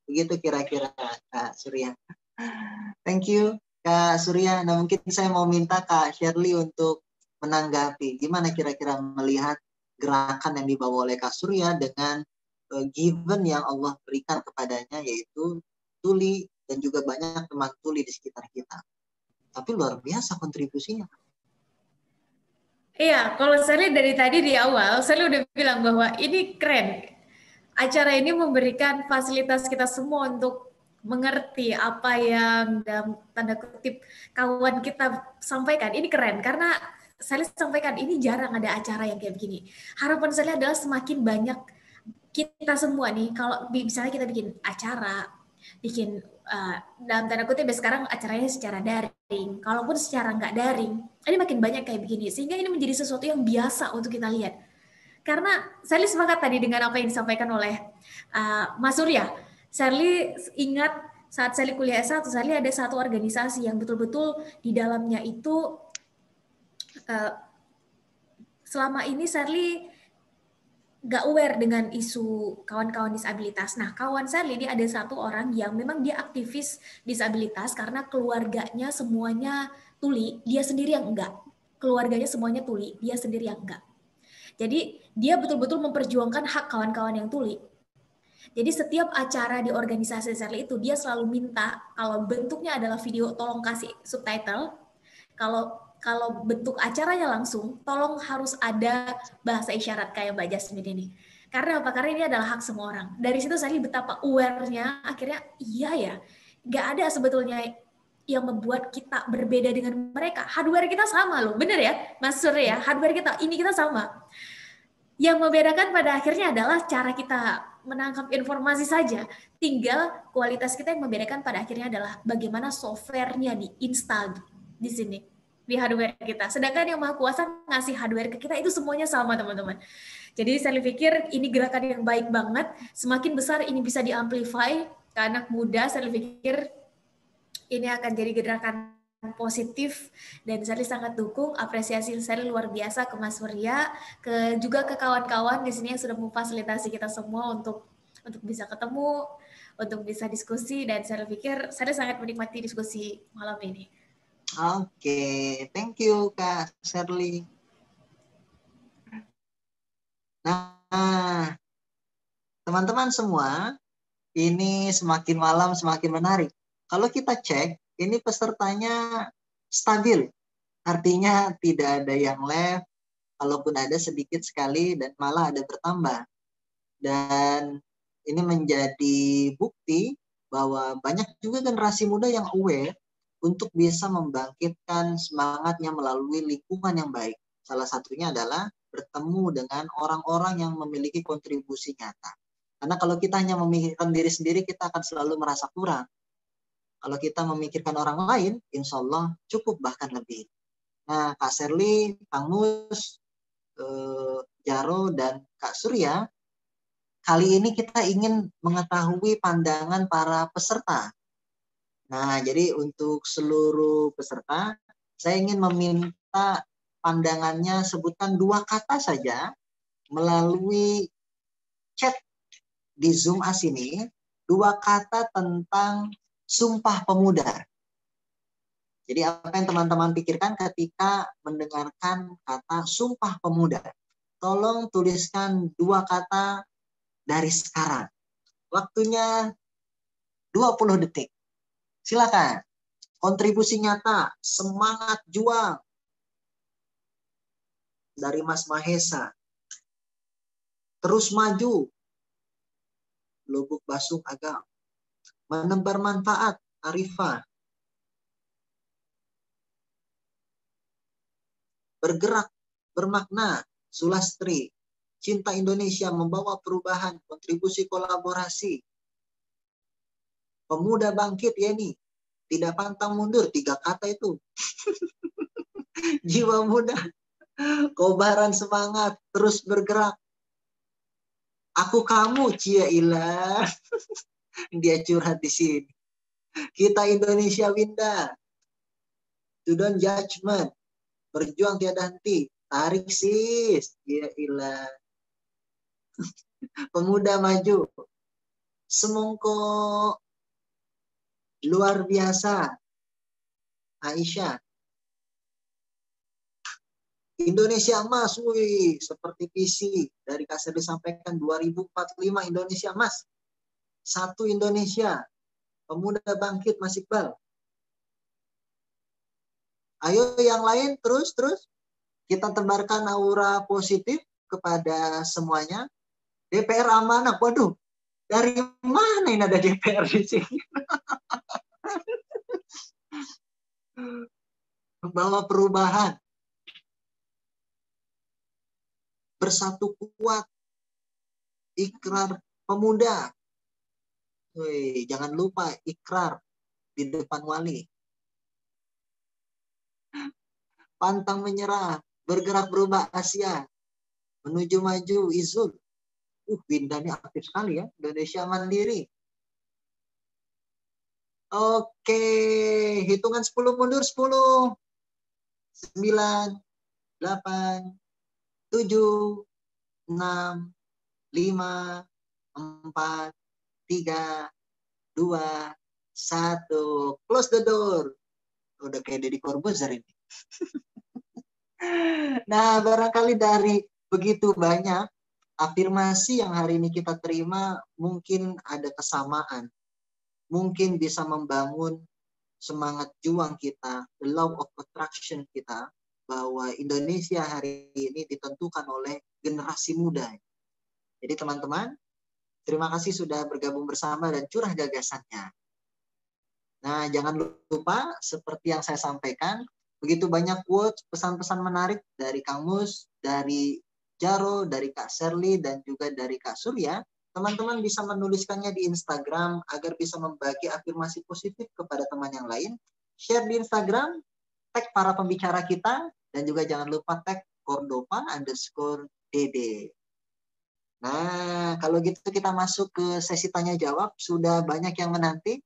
S1: Begitu kira-kira Kak Surya. Thank you Kak Surya. Nah, mungkin saya mau minta Kak Shirley untuk menanggapi gimana kira-kira melihat gerakan yang dibawa oleh Kak Surya dengan given yang Allah berikan kepadanya, yaitu tuli dan juga banyak teman tuli di sekitar kita. Tapi luar biasa kontribusinya.
S2: Iya, kalau saya lihat dari tadi di awal, saya udah bilang bahwa ini keren. Acara ini memberikan fasilitas kita semua untuk mengerti apa yang dalam tanda kutip kawan kita sampaikan. Ini keren karena saya sampaikan ini jarang ada acara yang kayak begini. Harapan saya adalah semakin banyak kita semua nih, kalau misalnya kita bikin acara, bikin dalam tanda kutip sekarang acaranya secara daring, kalaupun secara nggak daring, ini makin banyak kayak begini, sehingga ini menjadi sesuatu yang biasa untuk kita lihat. Karena Sally semangat tadi dengan apa yang disampaikan oleh Mas Surya. Sally ingat saat Sally kuliah S1, Sally ada satu organisasi yang betul-betul di dalamnya itu selama ini Sherly nggak aware dengan isu kawan-kawan disabilitas. Nah, kawan Sherly ini ada satu orang yang memang dia aktivis disabilitas karena keluarganya semuanya tuli, dia sendiri yang enggak. Keluarganya semuanya tuli, dia sendiri yang enggak. Jadi dia betul-betul memperjuangkan hak kawan-kawan yang tuli. Jadi setiap acara di organisasi Sherly itu dia selalu minta kalau bentuknya adalah video tolong kasih subtitle. Kalau bentuk acaranya langsung, tolong harus ada bahasa isyarat kayak Mbak Jasmine ini. Karena apa? Karena ini adalah hak semua orang. Dari situ saya betapa aware-nya, akhirnya iya ya, nggak ada sebetulnya yang membuat kita berbeda dengan mereka. Hardware kita sama loh, bener ya Mas Surya? Hardware kita, ini kita sama. Yang membedakan pada akhirnya adalah cara kita menangkap informasi saja. Tinggal kualitas kita yang membedakan pada akhirnya adalah bagaimana software-nya diinstal di sini, di hardware kita. Sedangkan yang Maha Kuasa ngasih hardware ke kita itu semuanya sama, teman-teman. Jadi saya pikir ini gerakan yang baik banget. Semakin besar ini bisa diamplify ke anak muda, saya pikir ini akan jadi gerakan positif dan saya sangat dukung. Apresiasi saya luar biasa ke Mas Surya, juga ke kawan-kawan di sini yang sudah memfasilitasi kita semua untuk bisa ketemu, untuk bisa diskusi, dan saya pikir saya sangat menikmati diskusi malam ini.
S1: Oke, thank you Kak Sherly. Nah, teman-teman semua, ini semakin malam semakin menarik. Kalau kita cek, ini pesertanya stabil. Artinya tidak ada yang left, kalaupun ada sedikit sekali dan malah ada bertambah. Dan ini menjadi bukti bahwa banyak juga generasi muda yang aware untuk bisa membangkitkan semangatnya melalui lingkungan yang baik. Salah satunya adalah bertemu dengan orang-orang yang memiliki kontribusi nyata. Karena kalau kita hanya memikirkan diri sendiri, kita akan selalu merasa kurang. Kalau kita memikirkan orang lain, insya Allah cukup bahkan lebih. Nah, Kak Sherly, Kang Mus, Jaro, dan Kak Surya, kali ini kita ingin mengetahui pandangan para peserta. Nah, jadi untuk seluruh peserta, saya ingin meminta pandangannya, sebutkan 2 kata saja melalui chat di Zoom As ini, 2 kata tentang Sumpah Pemuda. Jadi apa yang teman-teman pikirkan ketika mendengarkan kata Sumpah Pemuda? Tolong tuliskan 2 kata dari sekarang. Waktunya 20 detik. Silakan. Kontribusi nyata, semangat juang dari Mas Mahesa. Terus maju, Lubuk Basung Agam. Menebar manfaat, Arifah. Bergerak, bermakna, Sulastri. Cinta Indonesia, membawa perubahan, kontribusi kolaborasi. Pemuda bangkit, Yeni. Tidak pantang mundur, 3 kata itu. Jiwa muda, kobaran semangat, terus bergerak. Aku kamu, Cia Ilah. Dia curhat di sini. Kita Indonesia Winda. To don't judgment. Berjuang tiada henti. Tarik sis. Cia Ilah. Pemuda maju. Semongko. Luar biasa. Aisyah. Indonesia emas, wih, seperti visi dari Kak Sherly disampaikan 2045 Indonesia emas. Satu Indonesia. Pemuda bangkit, Mas Iqbal. Ayo yang lain terus kita tebarkan aura positif kepada semuanya. DPR amanah. Waduh, dari mana ini ada DPR di sini? Membawa perubahan. Bersatu kuat. Ikrar pemuda. Wih, jangan lupa ikrar di depan wali. Pantang menyerah, bergerak berubah Asia, menuju maju Izul. Winda ini aktif sekali ya, Indonesia Mandiri. Oke, hitungan 10 mundur, 10, 9, 8, 7, 6, 5, 4, 3, 2, 1. Close the door. Udah kayak Deddy Corbuzier ini. Nah, barangkali dari begitu banyak afirmasi yang hari ini kita terima, mungkin ada kesamaan. Mungkin bisa membangun semangat juang kita, the law of attraction kita, bahwa Indonesia hari ini ditentukan oleh generasi muda. Jadi teman-teman, terima kasih sudah bergabung bersama dan curah gagasannya. Nah, jangan lupa seperti yang saya sampaikan, begitu banyak quotes, pesan-pesan menarik dari Kang Mus, dari Jaro, dari Kak Sherly, dan juga dari Kak Surya. Teman-teman bisa menuliskannya di Instagram agar bisa membagi afirmasi positif kepada teman yang lain. Share di Instagram, tag para pembicara kita, dan juga jangan lupa tag Cordova_DD. Nah, kalau gitu kita masuk ke sesi tanya jawab. Sudah banyak yang menanti.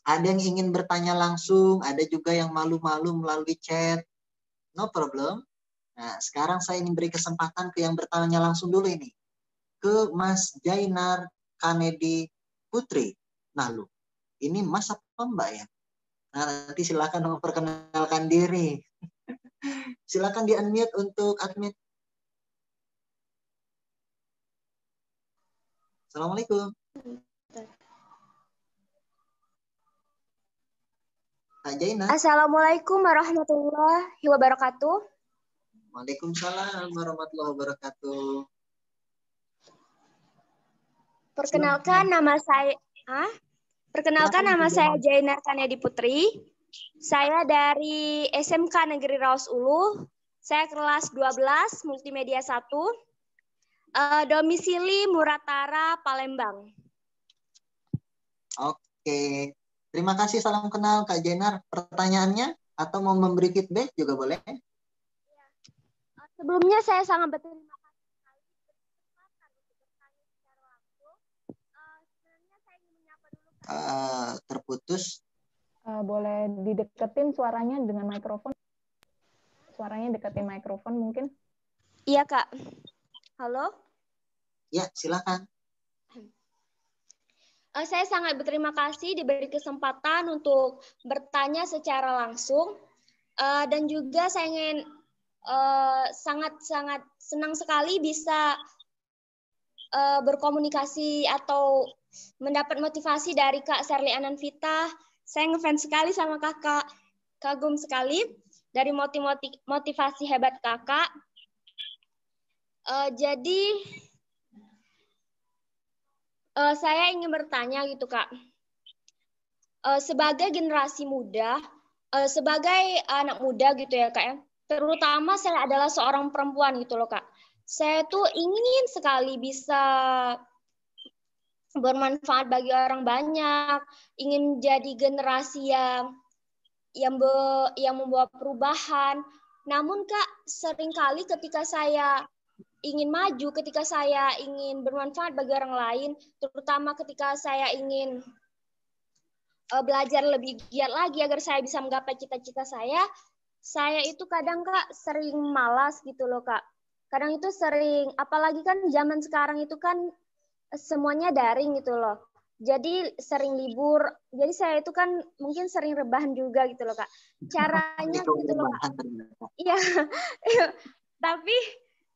S1: Ada yang ingin bertanya langsung, ada juga yang malu-malu melalui chat. No problem. Nah, sekarang saya ingin beri kesempatan ke yang bertanya langsung dulu ini. Ke Mas Jainar Kanedi Putri. Nah, lu, ini Mas apa Mbak ya? Nah, nanti silakan memperkenalkan diri. Silakan di-unmute untuk admin. Assalamualaikum. Kak Jainar.
S6: Assalamualaikum warahmatullahi wabarakatuh.
S1: Waalaikumsalam warahmatullahi wabarakatuh.
S6: Perkenalkan nama saya Jainar Kanedi Putri. Saya dari SMK Negeri Raos Ulu. Saya kelas 12 Multimedia 1. Domisili Muratara, Palembang.
S1: Oke. Terima kasih, salam kenal Kak Jainar. Pertanyaannya atau mau memberi feedback juga boleh.
S6: Sebelumnya saya sangat berterima kasih sekali kesempatan untuk bertanya secara langsung. Sebenarnya saya ingin menyapa dulu.
S1: Terputus.
S5: Boleh dideketin suaranya dengan mikrofon. Suaranya deketin mikrofon mungkin.
S6: Iya, Kak. Halo?
S1: Ya, silakan.
S6: Saya sangat berterima kasih diberi kesempatan untuk bertanya secara langsung. Dan juga saya ingin sangat-sangat senang sekali bisa berkomunikasi atau mendapat motivasi dari Kak Sherly Ananvita. Saya ngefans sekali sama kakak, kagum sekali dari motivasi hebat kakak. Jadi saya ingin bertanya gitu Kak, sebagai generasi muda, sebagai anak muda gitu ya Kak ya, terutama saya adalah seorang perempuan gitu loh Kak. Saya tuh ingin sekali bisa bermanfaat bagi orang banyak, ingin jadi generasi yang membawa perubahan. Namun Kak, seringkali ketika saya ingin maju, ketika saya ingin bermanfaat bagi orang lain, terutama ketika saya ingin belajar lebih giat lagi agar saya bisa menggapai cita-cita saya itu kadang Kak sering malas gitu loh Kak. Kadang itu sering, apalagi kan zaman sekarang itu kan semuanya daring gitu loh. Jadi sering libur, jadi saya itu kan mungkin sering rebahan juga gitu loh Kak. Caranya gitu loh Kak. Iya,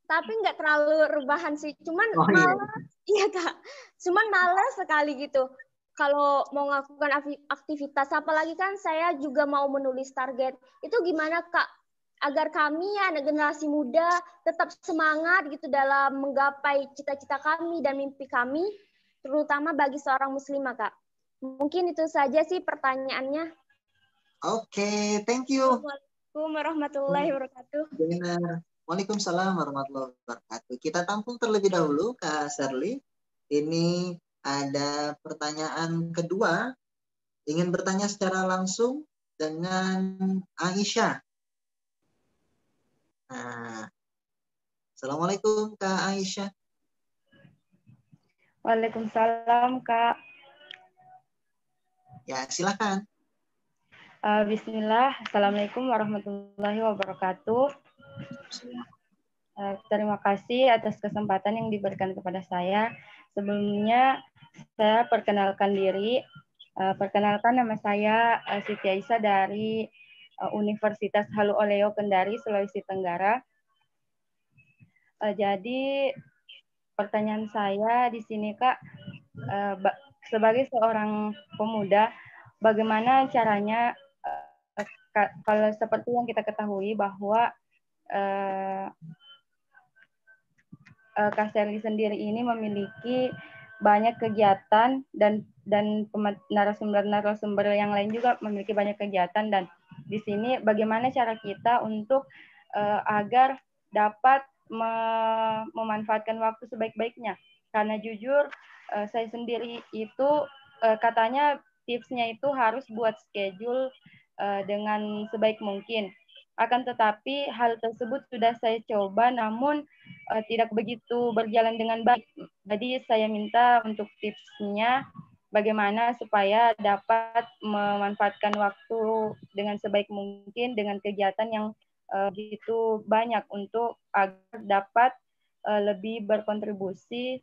S6: tapi nggak terlalu rebahan sih, cuman malas, iya Kak, cuman malas sekali gitu. Kalau mau melakukan aktivitas, apalagi kan saya juga mau menulis target, itu gimana Kak? Agar kami anak generasi muda tetap semangat gitu dalam menggapai cita-cita kami dan mimpi kami, terutama bagi seorang muslimah Kak. Mungkin itu saja sih pertanyaannya.
S1: Oke, thank you.
S6: Assalamualaikum warahmatullahi wabarakatuh.
S1: Benar. Waalaikumsalam warahmatullahi wabarakatuh. Kita tampung terlebih dahulu Kak Sherly. Ini ada pertanyaan kedua. Ingin bertanya secara langsung dengan Aisyah. Nah, Assalamualaikum Kak Aisyah.
S7: Waalaikumsalam Kak.
S1: Ya, silakan.
S7: Bismillah. Assalamualaikum warahmatullahi wabarakatuh. Terima kasih atas kesempatan yang diberikan kepada saya. Sebelumnya saya perkenalkan diri. Perkenalkan, nama saya Siti Aisyah dari Universitas Halu Oleo Kendari, Sulawesi Tenggara. Jadi pertanyaan saya di sini, Kak, sebagai seorang pemuda, bagaimana caranya kalau seperti yang kita ketahui bahwa Kak Sherly sendiri ini memiliki banyak kegiatan dan narasumber yang lain juga memiliki banyak kegiatan, dan di sini bagaimana cara kita untuk agar dapat memanfaatkan waktu sebaik-baiknya. Karena jujur saya sendiri itu katanya tipsnya itu harus buat schedule dengan sebaik mungkin. Akan tetapi hal tersebut sudah saya coba, namun tidak begitu berjalan dengan baik. Jadi saya minta untuk tipsnya bagaimana supaya dapat memanfaatkan waktu dengan sebaik mungkin dengan kegiatan yang begitu banyak untuk agar dapat lebih berkontribusi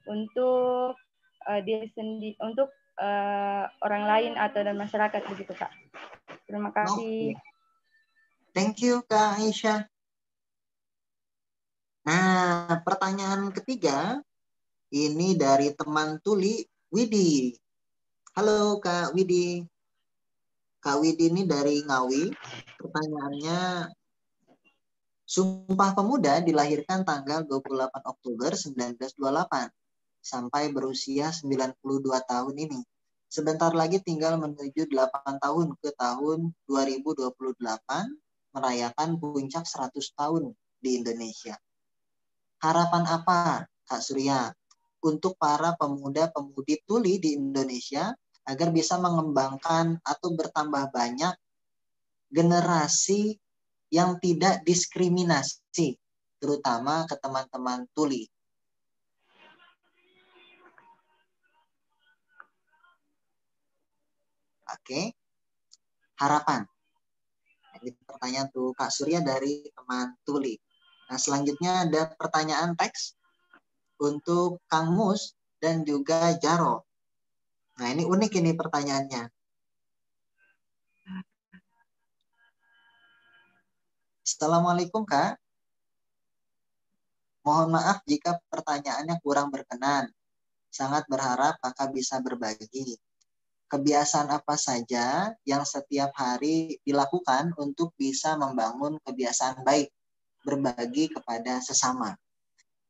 S7: untuk diri sendiri, untuk orang lain atau dan masyarakat, begitu, Kak. Terima kasih.
S1: Thank you, Kak Aisyah. Nah, pertanyaan ketiga ini dari teman tuli Widi. Halo Kak Widi. Kak Widi ini dari Ngawi. Pertanyaannya, Sumpah Pemuda dilahirkan tanggal 28 Oktober 1928 sampai berusia 92 tahun ini. Sebentar lagi tinggal menuju 8 tahun ke tahun 2028 merayakan puncak 100 tahun di Indonesia. Harapan apa, Kak Surya, untuk para pemuda-pemudi tuli di Indonesia agar bisa mengembangkan atau bertambah banyak generasi yang tidak diskriminasi, terutama ke teman-teman tuli? Oke, harapan. Ini pertanyaan tuh Kak Surya dari teman tuli. Nah, selanjutnya ada pertanyaan teks untuk Kang Mus dan juga Jaro. Nah, ini unik ini pertanyaannya. Assalamualaikum, Kak. Mohon maaf jika pertanyaannya kurang berkenan. Sangat berharap Kakak bisa berbagi. Kebiasaan apa saja yang setiap hari dilakukan untuk bisa membangun kebiasaan baik berbagi kepada sesama?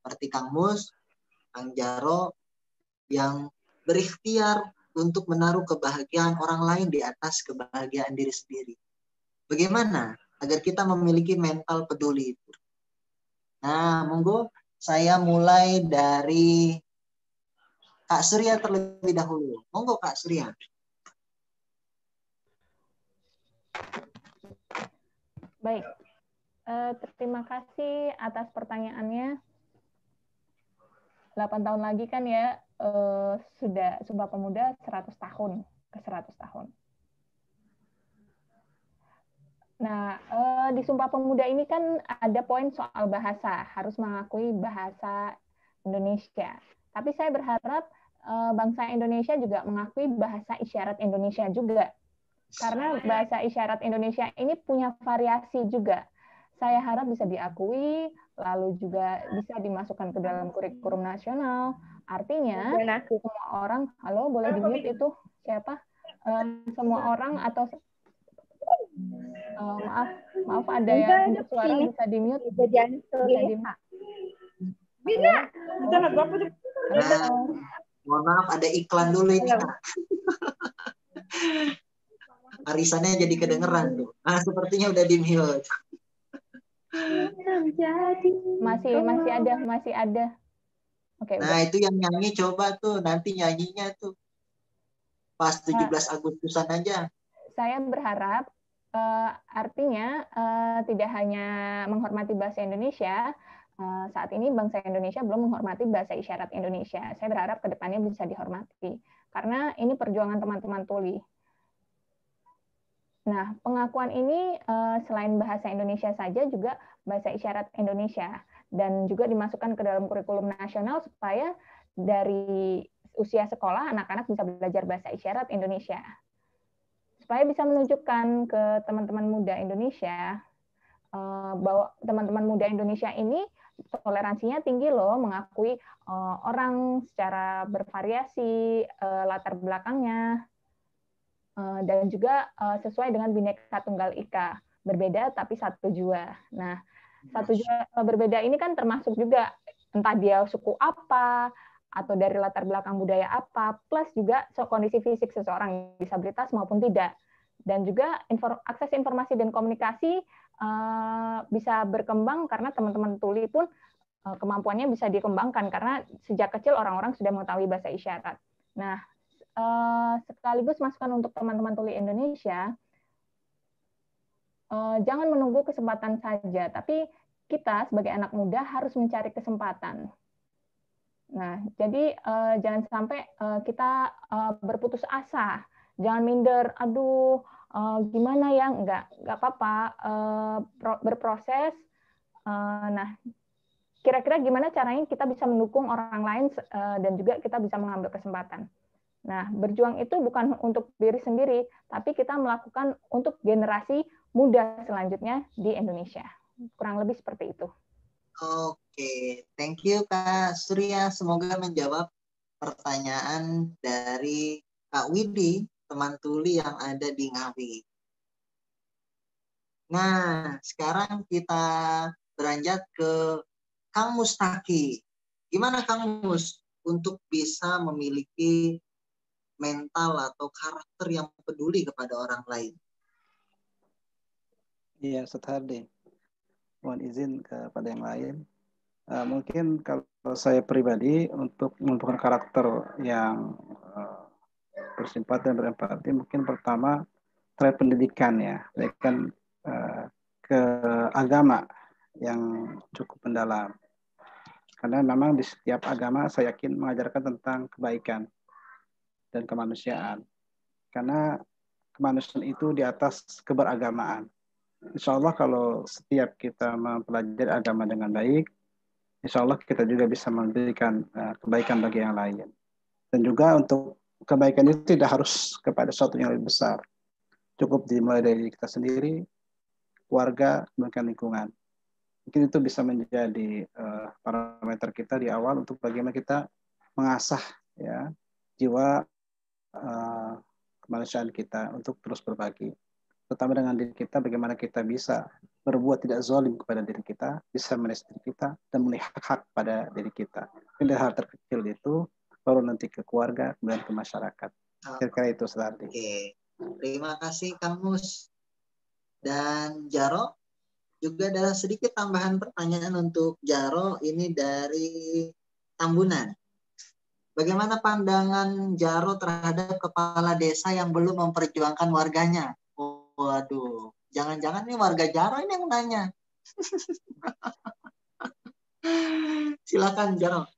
S1: Seperti Kang Mus, Kang Jaro yang berikhtiar untuk menaruh kebahagiaan orang lain di atas kebahagiaan diri sendiri. Bagaimana agar kita memiliki mental peduli itu? Nah, monggo saya mulai dari Kak Surya terlebih dahulu. Monggo Kak Surya.
S5: Baik, terima kasih atas pertanyaannya. 8 tahun lagi kan ya, sudah Sumpah Pemuda 100 tahun, ke 100 tahun. Nah, di Sumpah Pemuda ini kan ada poin soal bahasa, harus mengakui bahasa Indonesia. Tapi saya berharap bangsa Indonesia juga mengakui bahasa isyarat Indonesia juga. Karena bahasa isyarat Indonesia ini punya variasi juga. Saya harap bisa diakui, lalu juga bisa dimasukkan ke dalam kurikulum nasional. Artinya, semua orang, halo boleh di-mute itu siapa? Semua orang atau maaf ada yang bersuara bisa di-mute.
S1: Mohon maaf ada iklan dulu ini. Arisannya jadi kedengeran tuh. Nah, sepertinya udah di-mute.
S5: Masih ada. Oke,
S1: nah, itu yang nyanyi coba tuh nanti nyanyinya tuh pas 17 Agustusan aja.
S5: Saya berharap artinya tidak hanya menghormati bahasa Indonesia, saat ini bangsa Indonesia belum menghormati bahasa isyarat Indonesia. Saya berharap ke depannya bisa dihormati karena ini perjuangan teman-teman tuli. Nah, pengakuan ini selain bahasa Indonesia saja juga bahasa isyarat Indonesia dan juga dimasukkan ke dalam kurikulum nasional supaya dari usia sekolah anak-anak bisa belajar bahasa isyarat Indonesia. Supaya bisa menunjukkan ke teman-teman muda Indonesia bahwa teman-teman muda Indonesia ini toleransinya tinggi loh, mengakui orang secara bervariasi latar belakangnya, dan juga sesuai dengan Bhinneka Tunggal Ika, berbeda tapi satu jua. Nah, satu jua berbeda ini kan termasuk juga entah dia suku apa atau dari latar belakang budaya apa, plus juga kondisi fisik seseorang disabilitas maupun tidak. Dan juga akses informasi dan komunikasi bisa berkembang karena teman-teman tuli pun kemampuannya bisa dikembangkan karena sejak kecil orang-orang sudah mengetahui bahasa isyarat. Nah, sekaligus masukan untuk teman-teman tuli Indonesia, jangan menunggu kesempatan saja, tapi kita sebagai anak muda harus mencari kesempatan. Nah, jadi jangan sampai kita berputus asa, jangan minder, aduh gimana ya, nggak apa-apa, berproses. Nah, kira-kira gimana caranya kita bisa mendukung orang lain dan juga kita bisa mengambil kesempatan. Nah, berjuang itu bukan untuk diri sendiri, tapi kita melakukan untuk generasi muda selanjutnya di Indonesia. Kurang lebih seperti itu.
S1: Oke, thank you Kak Surya. Semoga menjawab pertanyaan dari Kak Widi, teman tuli yang ada di Ngawi. Nah, sekarang kita beranjak ke Kang Mustaki. Gimana Kang Mus untuk bisa memiliki mental atau karakter yang peduli kepada orang lain?
S8: Iya, Ustaz Hardi. Mohon izin kepada yang lain. Mungkin kalau saya pribadi untuk membentuk karakter yang bersimpati dan berempati, mungkin pertama terkait pendidikan ya, pendidikan ke agama yang cukup mendalam. Karena memang di setiap agama saya yakin mengajarkan tentang kebaikan dan kemanusiaan. Karena kemanusiaan itu di atas keberagamaan. Insya Allah kalau setiap kita mempelajari agama dengan baik, insya Allah kita juga bisa memberikan kebaikan bagi yang lain. Dan juga untuk kebaikan itu tidak harus kepada sesuatu yang lebih besar. Cukup dimulai dari kita sendiri, keluarga, dan lingkungan. Mungkin itu bisa menjadi parameter kita di awal untuk bagaimana kita mengasah ya jiwa kemanusiaan kita untuk terus berbagi. Terutama dengan diri kita, bagaimana kita bisa berbuat tidak zalim kepada diri kita, bisa menelis diri kita, dan melihat hak pada diri kita. Ini hal terkecil itu, baru nanti ke keluarga, kemudian ke masyarakat. Kira-kira itu, Ustaz.
S1: Oke, terima kasih Kang Mus. Dan Jaro, juga ada sedikit tambahan pertanyaan untuk Jaro, ini dari Tambunan. Bagaimana pandangan Jaro terhadap kepala desa yang belum memperjuangkan warganya? Waduh, jangan-jangan nih warga Jaro ini yang nanya. Silakan Jaro.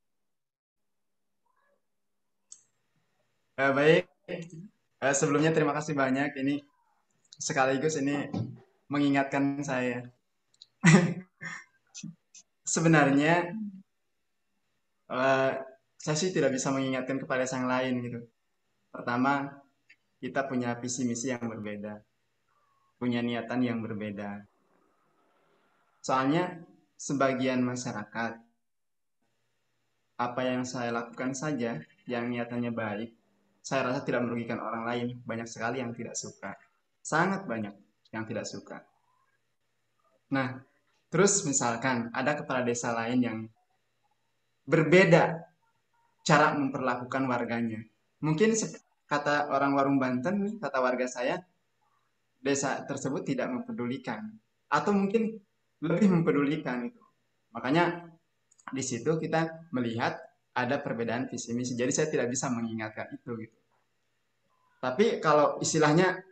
S3: Baik, sebelumnya terima kasih banyak. Ini sekaligus ini mengingatkan saya. Sebenarnya saya sih tidak bisa mengingatkan kepada sang lain gitu. Pertama, kita punya visi misi yang berbeda, punya niatan yang berbeda. Soalnya sebagian masyarakat, apa yang saya lakukan saja yang niatannya baik, saya rasa tidak merugikan orang lain. Banyak sekali yang tidak suka, sangat banyak yang tidak suka. Nah, terus misalkan ada kepala desa lain yang berbeda cara memperlakukan warganya. Mungkin kata orang warung Banten nih, kata warga saya, desa tersebut tidak mempedulikan. Atau mungkin lebih mempedulikan itu. Makanya di situ kita melihat ada perbedaan visi misi. Jadi saya tidak bisa mengingatkan itu gitu. Tapi kalau istilahnya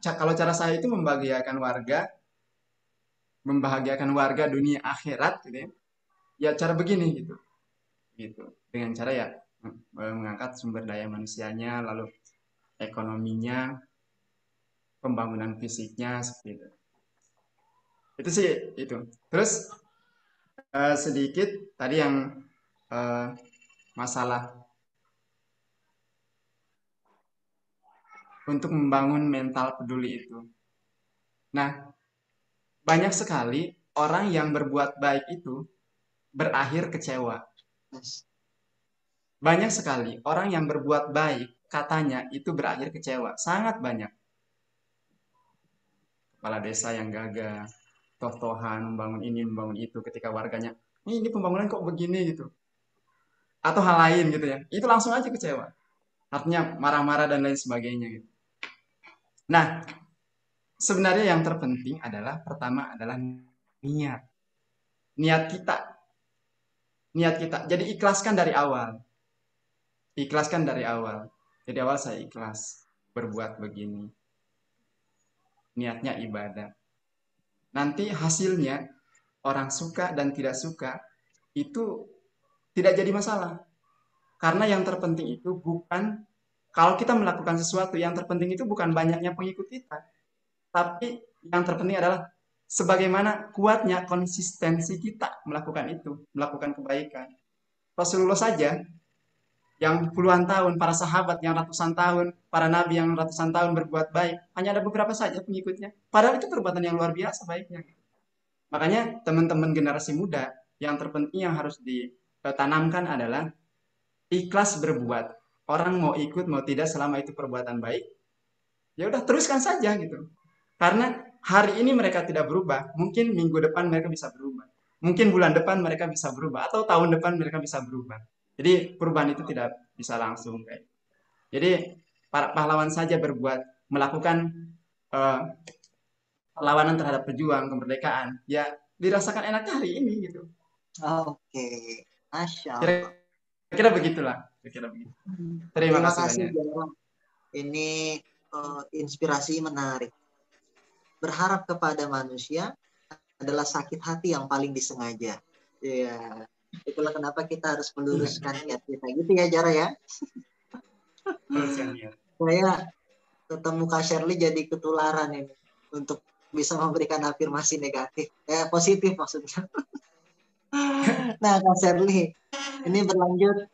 S3: kalau cara saya itu membahagiakan warga dunia akhirat gitu ya. Ya cara begini gitu. Gitu. Dengan cara ya mengangkat sumber daya manusianya, lalu ekonominya, pembangunan fisiknya seperti itu. Itu sih itu. Terus sedikit tadi yang masalah untuk membangun mental peduli itu. Nah, banyak sekali orang yang berbuat baik itu berakhir kecewa. Banyak sekali orang yang berbuat baik katanya itu berakhir kecewa. Sangat banyak. Kepala desa yang gagah, toh-tohan, membangun ini, membangun itu, ketika warganya, ini pembangunan kok begini gitu. Atau hal lain gitu ya. Itu langsung aja kecewa. Artinya marah-marah dan lain sebagainya gitu. Nah, sebenarnya yang terpenting adalah pertama adalah niat. Niat kita. Niat kita. Jadi ikhlaskan dari awal. Ikhlaskan dari awal. Jadi awal saya ikhlas berbuat begini. Niatnya ibadah. Nanti hasilnya orang suka dan tidak suka itu tidak jadi masalah. Karena yang terpenting itu bukan kalau kita melakukan sesuatu, yang terpenting itu bukan banyaknya pengikut kita. Tapi yang terpenting adalah sebagaimana kuatnya konsistensi kita melakukan itu, melakukan kebaikan. Rasulullah saja yang puluhan tahun, para sahabat yang ratusan tahun, para nabi yang ratusan tahun berbuat baik, hanya ada beberapa saja pengikutnya. Padahal itu perbuatan yang luar biasa baiknya. Makanya teman-teman generasi muda, yang terpenting yang harus ditanamkan adalah ikhlas berbuat. Orang mau ikut mau tidak selama itu perbuatan baik, ya udah teruskan saja gitu. Karena hari ini mereka tidak berubah, mungkin minggu depan mereka bisa berubah. Mungkin bulan depan mereka bisa berubah atau tahun depan mereka bisa berubah. Jadi perubahan itu tidak bisa langsung kayak. Jadi para pahlawan saja berbuat, melakukan perlawanan terhadap pejuang kemerdekaan, ya dirasakan enaknya hari ini gitu.
S1: Oke, Masya Allah.
S3: Kira begitulah. Kira begitu. Terima kasih
S1: banyak. Ini inspirasi menarik. Berharap kepada manusia adalah sakit hati yang paling disengaja. Ya, itulah kenapa kita harus meluruskan niat kita. Gitu ya, Jara ya. Saya ketemu Kak Shirley jadi ketularan ini untuk bisa memberikan afirmasi negatif, positif maksudnya. Nah, Kak Shirley, ini berlanjut.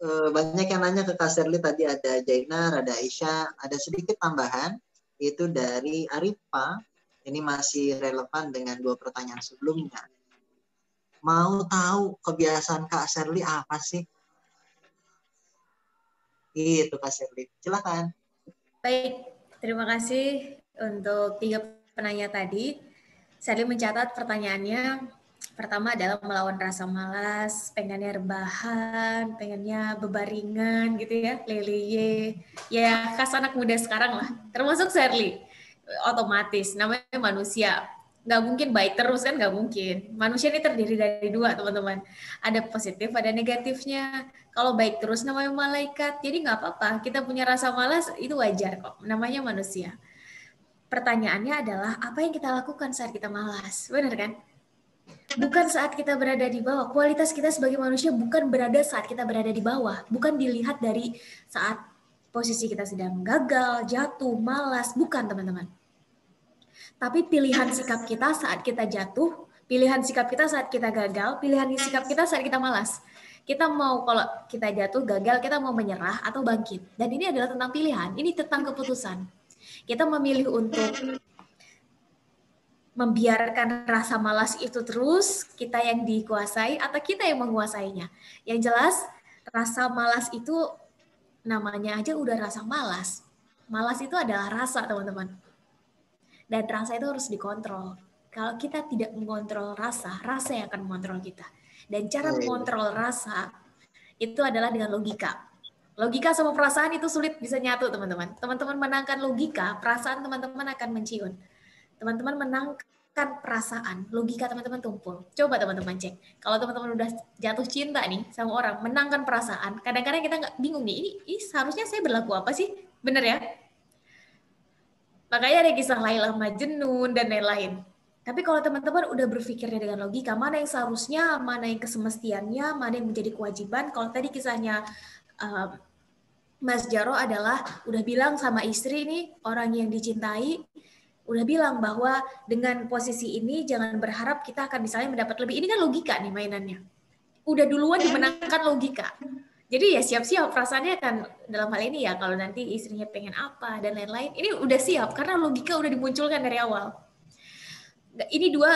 S1: Banyak yang nanya ke Kak Shirley, tadi ada Jainar, ada Aisyah, ada sedikit tambahan, itu dari Arifa. Ini masih relevan dengan 2 pertanyaan sebelumnya. Mau tahu kebiasaan Kak Shirley apa sih? Itu Kak Shirley, silakan.
S2: Baik, terima kasih untuk 3 penanya tadi. Shirley mencatat pertanyaannya. Pertama adalah melawan rasa malas, pengennya rebahan, pengennya bebaringan gitu ya, leleye. Ya khas anak muda sekarang lah, termasuk Shirley. Otomatis, namanya manusia. Nggak mungkin baik terus kan, nggak mungkin. Manusia ini terdiri dari 2 teman-teman. Ada positif, ada negatifnya. Kalau baik terus namanya malaikat, jadi nggak apa-apa. Kita punya rasa malas, itu wajar kok, namanya manusia. Pertanyaannya adalah, apa yang kita lakukan saat kita malas? Benar kan? Bukan saat kita berada di bawah. Kualitas kita sebagai manusia bukan berada saat kita berada di bawah. Bukan dilihat dari saat posisi kita sedang gagal, jatuh, malas. Bukan, teman-teman. Tapi pilihan sikap kita saat kita jatuh, pilihan sikap kita saat kita gagal, pilihan sikap kita saat kita malas. Kita mau, kalau kita jatuh, gagal, kita mau menyerah atau bangkit. Dan ini adalah tentang pilihan. Ini tentang keputusan. Kita memilih untuk membiarkan rasa malas itu terus, kita yang dikuasai atau kita yang menguasainya. Yang jelas, rasa malas itu namanya aja udah rasa malas. Malas itu adalah rasa, teman-teman. Dan rasa itu harus dikontrol. Kalau kita tidak mengontrol rasa, rasa yang akan mengontrol kita. Dan cara mengontrol rasa itu adalah dengan logika. Logika sama perasaan itu sulit bisa nyatu, teman-teman. Teman-teman menangkan logika, perasaan teman-teman akan menciut. Teman-teman menangkan perasaan, logika teman-teman tumpul. Coba teman-teman cek. Kalau teman-teman udah jatuh cinta nih sama orang, menangkan perasaan, kadang-kadang kita nggak bingung nih, ini seharusnya saya berlaku apa sih? Bener ya? Makanya ada kisah Laila Majnun dan lain-lain. Tapi kalau teman-teman udah berpikirnya dengan logika, mana yang seharusnya, mana yang kesemestiannya, mana yang menjadi kewajiban. Kalau tadi kisahnya Mas Jaro adalah udah bilang sama istri nih, orang yang dicintai, udah bilang bahwa dengan posisi ini jangan berharap kita akan misalnya mendapat lebih. Ini kan logika nih mainannya. Udah duluan dimenangkan logika. Jadi ya siap-siap perasaannya kan dalam hal ini ya, kalau nanti istrinya pengen apa dan lain-lain, ini udah siap karena logika udah dimunculkan dari awal. Ini dua,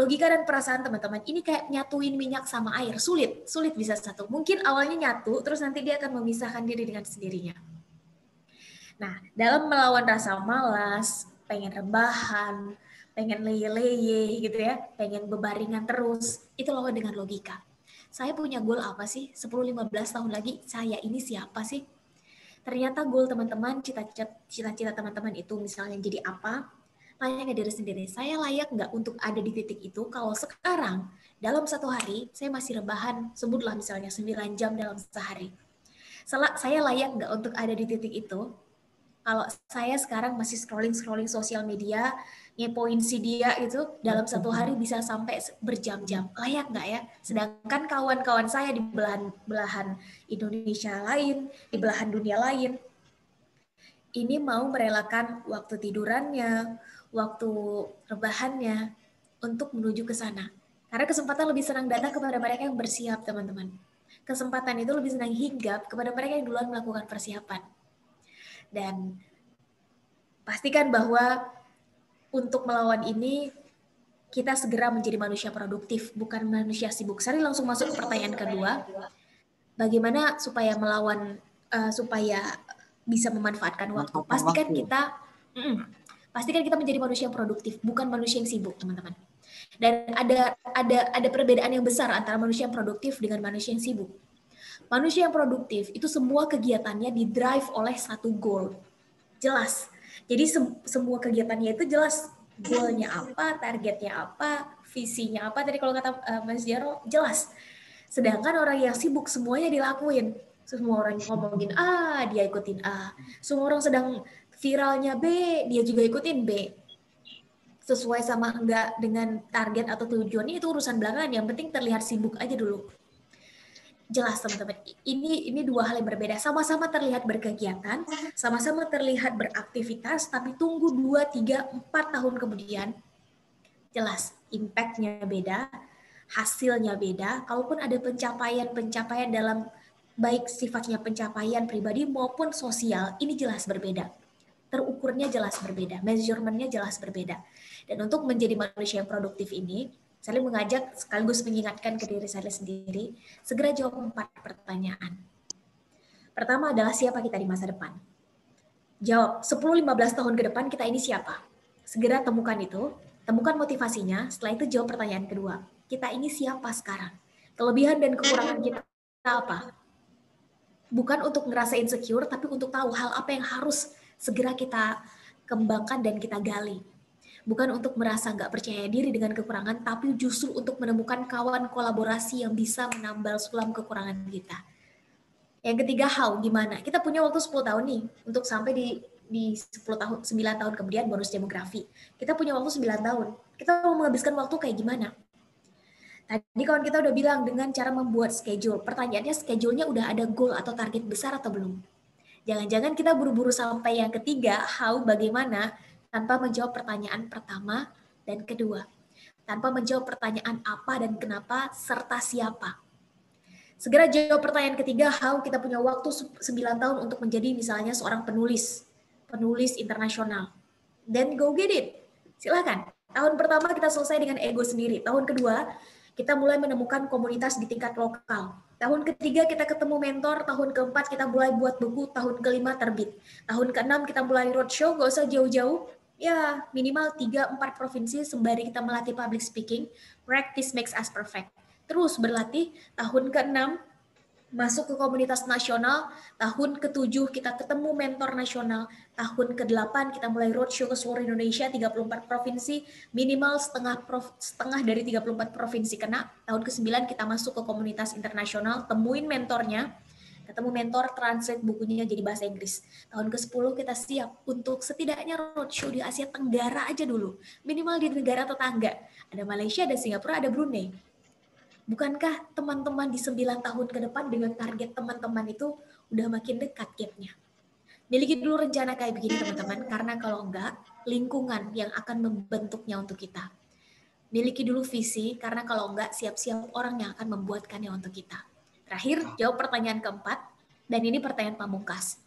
S2: logika dan perasaan teman-teman, ini kayak nyatuin minyak sama air, sulit bisa satu. Mungkin awalnya nyatu, terus nanti dia akan memisahkan diri dengan sendirinya. Nah, dalam melawan rasa malas, pengen rebahan, pengen leye-leye gitu ya, pengen bebaringan terus, itu lawan dengan logika. Saya punya goal apa sih? 10-15 tahun lagi, saya ini siapa sih? Ternyata goal teman-teman, cita-cita teman-teman itu misalnya jadi apa? Tanya ke diri sendiri, saya layak nggak untuk ada di titik itu kalau sekarang dalam satu hari saya masih rebahan, sebutlah misalnya 9 jam dalam sehari. Saya layak nggak untuk ada di titik itu kalau saya sekarang masih scrolling sosial media, ngepoin si dia itu dalam satu hari bisa sampai berjam-jam. Layak nggak ya? Sedangkan kawan-kawan saya di belahan Indonesia lain, di belahan dunia lain, ini mau merelakan waktu tidurannya, waktu rebahannya untuk menuju ke sana. Karena kesempatan lebih senang datang kepada mereka yang bersiap, teman-teman. Kesempatan itu lebih senang hinggap kepada mereka yang duluan melakukan persiapan. Dan pastikan bahwa untuk melawan ini, kita segera menjadi manusia produktif, bukan manusia sibuk. Saya langsung masuk ke pertanyaan kedua. Bagaimana supaya melawan, supaya bisa memanfaatkan waktu? Pastikan kita menjadi manusia yang produktif, bukan manusia yang sibuk, teman-teman. Dan ada perbedaan yang besar antara manusia yang produktif dengan manusia yang sibuk. Manusia yang produktif itu semua kegiatannya didrive oleh satu goal. Jelas. Jadi semua kegiatannya itu jelas. Goalnya apa, targetnya apa, visinya apa. Tadi kalau kata Mas Jaro, jelas. Sedangkan orang yang sibuk semuanya dilakuin. Semua orang ngomongin A, dia ikutin A. Semua orang sedang viralnya B, dia juga ikutin B. Sesuai sama enggak dengan target atau tujuannya itu urusan belakangan. Yang penting terlihat sibuk aja dulu. Jelas teman-teman, ini dua hal yang berbeda. Sama-sama terlihat berkegiatan, sama-sama terlihat beraktivitas, tapi tunggu 2, 3, 4 tahun kemudian, jelas impact-nya beda, hasilnya beda. Kalaupun ada pencapaian dalam baik sifatnya pencapaian pribadi maupun sosial, ini jelas berbeda. Terukurnya jelas berbeda, measurement-nya jelas berbeda. Dan untuk menjadi manusia yang produktif ini, saya mengajak sekaligus mengingatkan ke diri saya sendiri, segera jawab 4 pertanyaan. Pertama adalah siapa kita di masa depan? Jawab, 10-15 tahun ke depan kita ini siapa? Segera temukan itu, temukan motivasinya, setelah itu jawab pertanyaan kedua. Kita ini siapa sekarang? Kelebihan dan kekurangan kita apa? Bukan untuk ngerasa insecure, tapi untuk tahu hal apa yang harus segera kita kembangkan dan kita gali. Bukan untuk merasa nggak percaya diri dengan kekurangan, tapi justru untuk menemukan kawan kolaborasi yang bisa menambal sulam kekurangan kita. Yang ketiga, how, gimana? Kita punya waktu 10 tahun nih, untuk sampai di 10 tahun, 9 tahun kemudian bonus demografi. Kita punya waktu 9 tahun. Kita mau menghabiskan waktu kayak gimana? Tadi kawan kita udah bilang dengan cara membuat schedule. Pertanyaannya, schedule-nya udah ada goal atau target besar atau belum? Jangan-jangan kita buru-buru sampai yang ketiga, how, bagaimana, tanpa menjawab pertanyaan pertama dan kedua. Tanpa menjawab pertanyaan apa dan kenapa, serta siapa. Segera jawab pertanyaan ketiga, how, kita punya waktu 9 tahun untuk menjadi misalnya seorang penulis internasional. Then go get it. Silakan. Tahun pertama kita selesai dengan ego sendiri. Tahun kedua, kita mulai menemukan komunitas di tingkat lokal. Tahun ketiga kita ketemu mentor, tahun keempat kita mulai buat buku, tahun kelima terbit. Tahun keenam kita mulai roadshow, gak usah jauh-jauh, ya minimal 3-4 provinsi sembari kita melatih public speaking. Practice makes us perfect. Terus berlatih, tahun keenam masuk ke komunitas nasional, tahun ke-7 kita ketemu mentor nasional, tahun ke-8 kita mulai roadshow ke seluruh Indonesia, 34 provinsi, minimal setengah dari 34 provinsi kena, tahun ke-9 kita masuk ke komunitas internasional, temuin mentornya, ketemu mentor, translate bukunya jadi bahasa Inggris. Tahun ke-10 kita siap untuk setidaknya roadshow di Asia Tenggara aja dulu, minimal di negara tetangga, ada Malaysia, ada Singapura, ada Brunei. Bukankah teman-teman di 9 tahun ke depan dengan target teman-teman itu udah makin dekat gapnya. Miliki dulu rencana kayak begini teman-teman, karena kalau enggak, lingkungan yang akan membentuknya untuk kita. Miliki dulu visi, karena kalau enggak, siap-siap orang yang akan membuatkannya untuk kita. Terakhir, jawab pertanyaan keempat, dan ini pertanyaan pamungkas.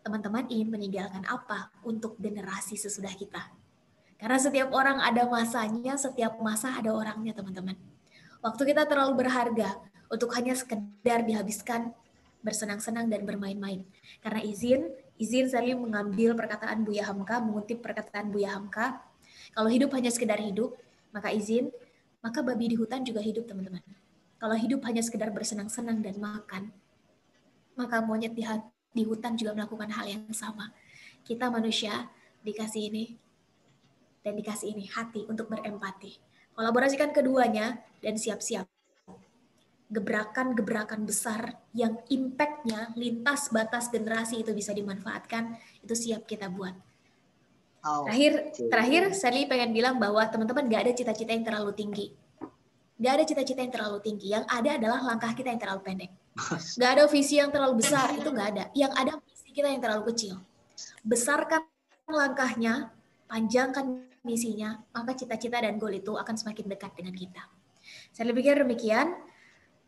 S2: Teman-teman ingin meninggalkan apa untuk generasi sesudah kita? Karena setiap orang ada masanya, setiap masa ada orangnya teman-teman. Waktu kita terlalu berharga untuk hanya sekedar dihabiskan bersenang-senang dan bermain-main. Karena izin saya mengambil perkataan Buya Hamka, mengutip perkataan Buya Hamka, kalau hidup hanya sekedar hidup, maka babi di hutan juga hidup teman-teman. Kalau hidup hanya sekedar bersenang-senang dan makan, maka monyet di hutan juga melakukan hal yang sama. Kita manusia dikasih ini hati untuk berempati. Kolaborasikan keduanya dan siap-siap. Gebrakan-gebrakan besar yang impact-nya lintas batas generasi itu bisa dimanfaatkan, itu siap kita buat. Terakhir, Sally pengen bilang bahwa teman-teman gak ada cita-cita yang terlalu tinggi. Gak ada cita-cita yang terlalu tinggi. Yang ada adalah langkah kita yang terlalu pendek. Gak ada visi yang terlalu besar, itu gak ada. Yang ada visi kita yang terlalu kecil. Besarkan langkahnya, panjangkan misinya, maka cita-cita dan goal itu akan semakin dekat dengan kita. Saya pikir demikian.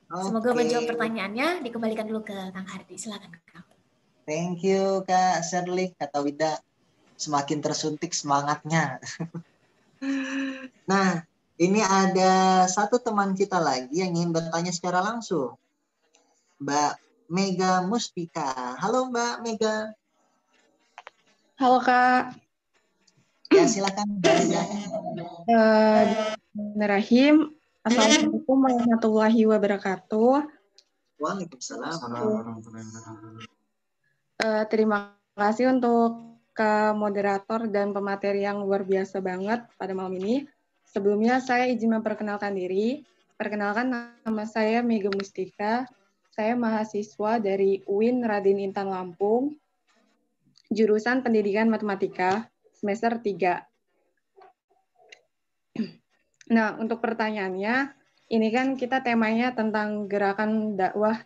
S2: Semoga menjawab pertanyaannya. Dikembalikan dulu ke Kang Hardi. Silakan, Kang.
S1: Thank you, Kak Shirley. Kata Wida, semakin tersuntik semangatnya. Nah, ini ada satu teman kita lagi yang ingin bertanya secara langsung. Mbak Mega Muspika. Halo, Mbak Mega.
S9: Halo, Kak.
S1: Ya, silakan.
S9: Bismillahirrahmanirrahim. Assalamualaikum warahmatullahi wabarakatuh.
S1: Waalaikumsalam.
S9: Terima kasih untuk ke moderator dan pemateri yang luar biasa banget pada malam ini. Sebelumnya saya izin memperkenalkan diri. Perkenalkan, nama saya Mega Mustika. Saya mahasiswa dari UIN Raden Intan Lampung, jurusan Pendidikan Matematika, semester 3. Nah, untuk pertanyaannya, ini kan kita temanya tentang gerakan dakwah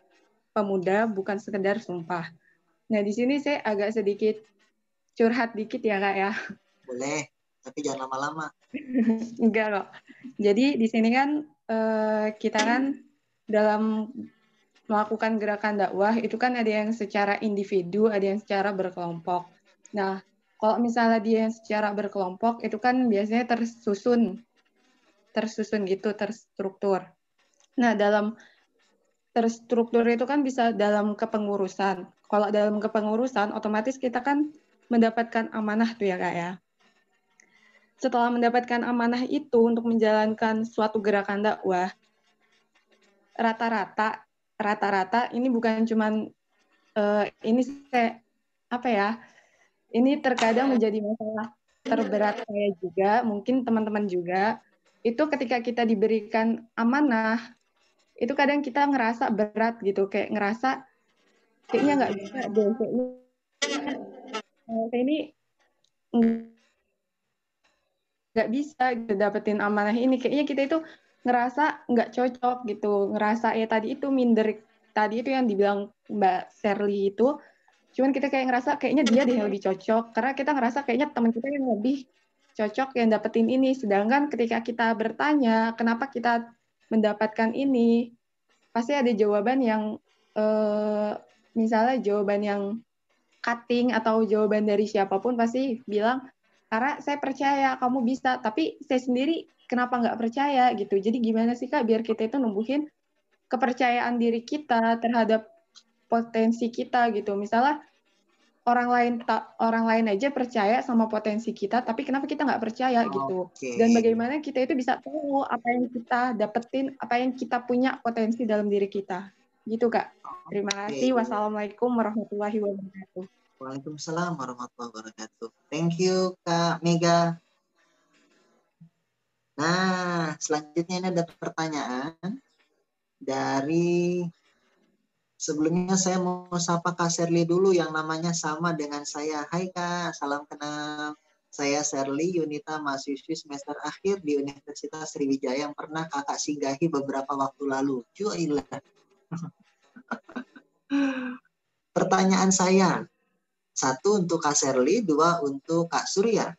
S9: pemuda, bukan sekedar sumpah. Nah, di sini saya agak sedikit curhat dikit ya, Kak, ya.
S1: Boleh, tapi jangan lama-lama.
S9: Enggak loh. Jadi di sini kan kita kan dalam melakukan gerakan dakwah itu kan ada yang secara individu, ada yang secara berkelompok. Nah, kalau misalnya dia yang secara berkelompok itu kan biasanya tersusun gitu, terstruktur. Nah, dalam terstruktur itu kan bisa dalam kepengurusan. Kalau dalam kepengurusan, otomatis kita kan mendapatkan amanah tuh ya, Kak, ya. Setelah mendapatkan amanah itu untuk menjalankan suatu gerakan dakwah, rata-rata ini bukan cuman ini saya ini terkadang menjadi masalah terberat saya juga, mungkin teman-teman juga. Itu ketika kita diberikan amanah, itu kadang kita ngerasa berat gitu, kayak ngerasa kayaknya nggak bisa deh, kayak ini nggak bisa gitu, dapetin amanah ini. Kayaknya kita itu ngerasa nggak cocok gitu, ngerasa ya tadi itu minder, tadi itu yang dibilang Mbak Shirley itu, cuman kita kayak ngerasa kayaknya dia deh yang lebih cocok, karena kita ngerasa kayaknya teman kita yang lebih cocok yang dapetin ini. Sedangkan ketika kita bertanya kenapa kita mendapatkan ini, pasti ada jawaban yang misalnya jawaban yang cutting atau jawaban dari siapapun pasti bilang, karena saya percaya kamu bisa, tapi saya sendiri kenapa nggak percaya gitu. Jadi gimana sih, Kak, biar kita itu numbuhin kepercayaan diri kita terhadap potensi kita gitu. Misalnya orang lain aja percaya sama potensi kita, tapi kenapa kita nggak percaya gitu. Dan bagaimana kita itu bisa tahu apa yang kita dapetin, apa yang kita punya potensi dalam diri kita. Gitu, Kak. Terima kasih. Wassalamualaikum warahmatullahi wabarakatuh.
S1: Waalaikumsalam warahmatullahi wabarakatuh. Thank you, Kak Mega. Nah, selanjutnya ini ada pertanyaan dari, sebelumnya saya mau sapa Kak Shirley dulu yang namanya sama dengan saya. Hai Kak, salam kenal. Saya Shirley Yunita, mahasiswi semester akhir di Universitas Sriwijaya yang pernah Kakak singgahi beberapa waktu lalu. Juilah. Pertanyaan saya, 1 untuk Kak Sherly, 2 untuk Kak Surya.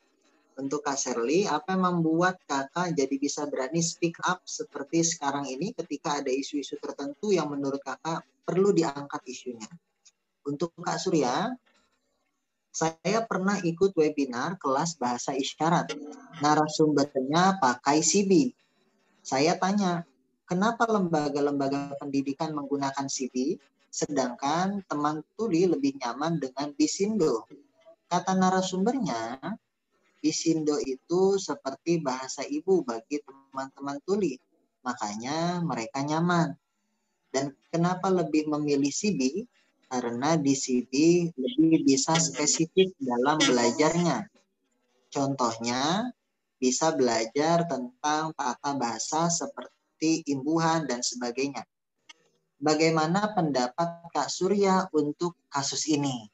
S1: Untuk Kak Sherly, apa yang membuat kakak jadi bisa berani speak up seperti sekarang ini ketika ada isu-isu tertentu yang menurut kakak perlu diangkat isunya? Untuk Kak Surya, saya pernah ikut webinar kelas bahasa isyarat. Narasumbernya pakai CB. Saya tanya, kenapa lembaga-lembaga pendidikan menggunakan CB, sedangkan teman tuli lebih nyaman dengan Bisindo? Kata narasumbernya, Bisindo itu seperti bahasa ibu bagi teman-teman tuli. Makanya mereka nyaman. Dan kenapa lebih memilih CB? Karena di CB lebih bisa spesifik dalam belajarnya. Contohnya, bisa belajar tentang tata bahasa seperti imbuhan dan sebagainya. Bagaimana pendapat Kak Surya untuk kasus ini?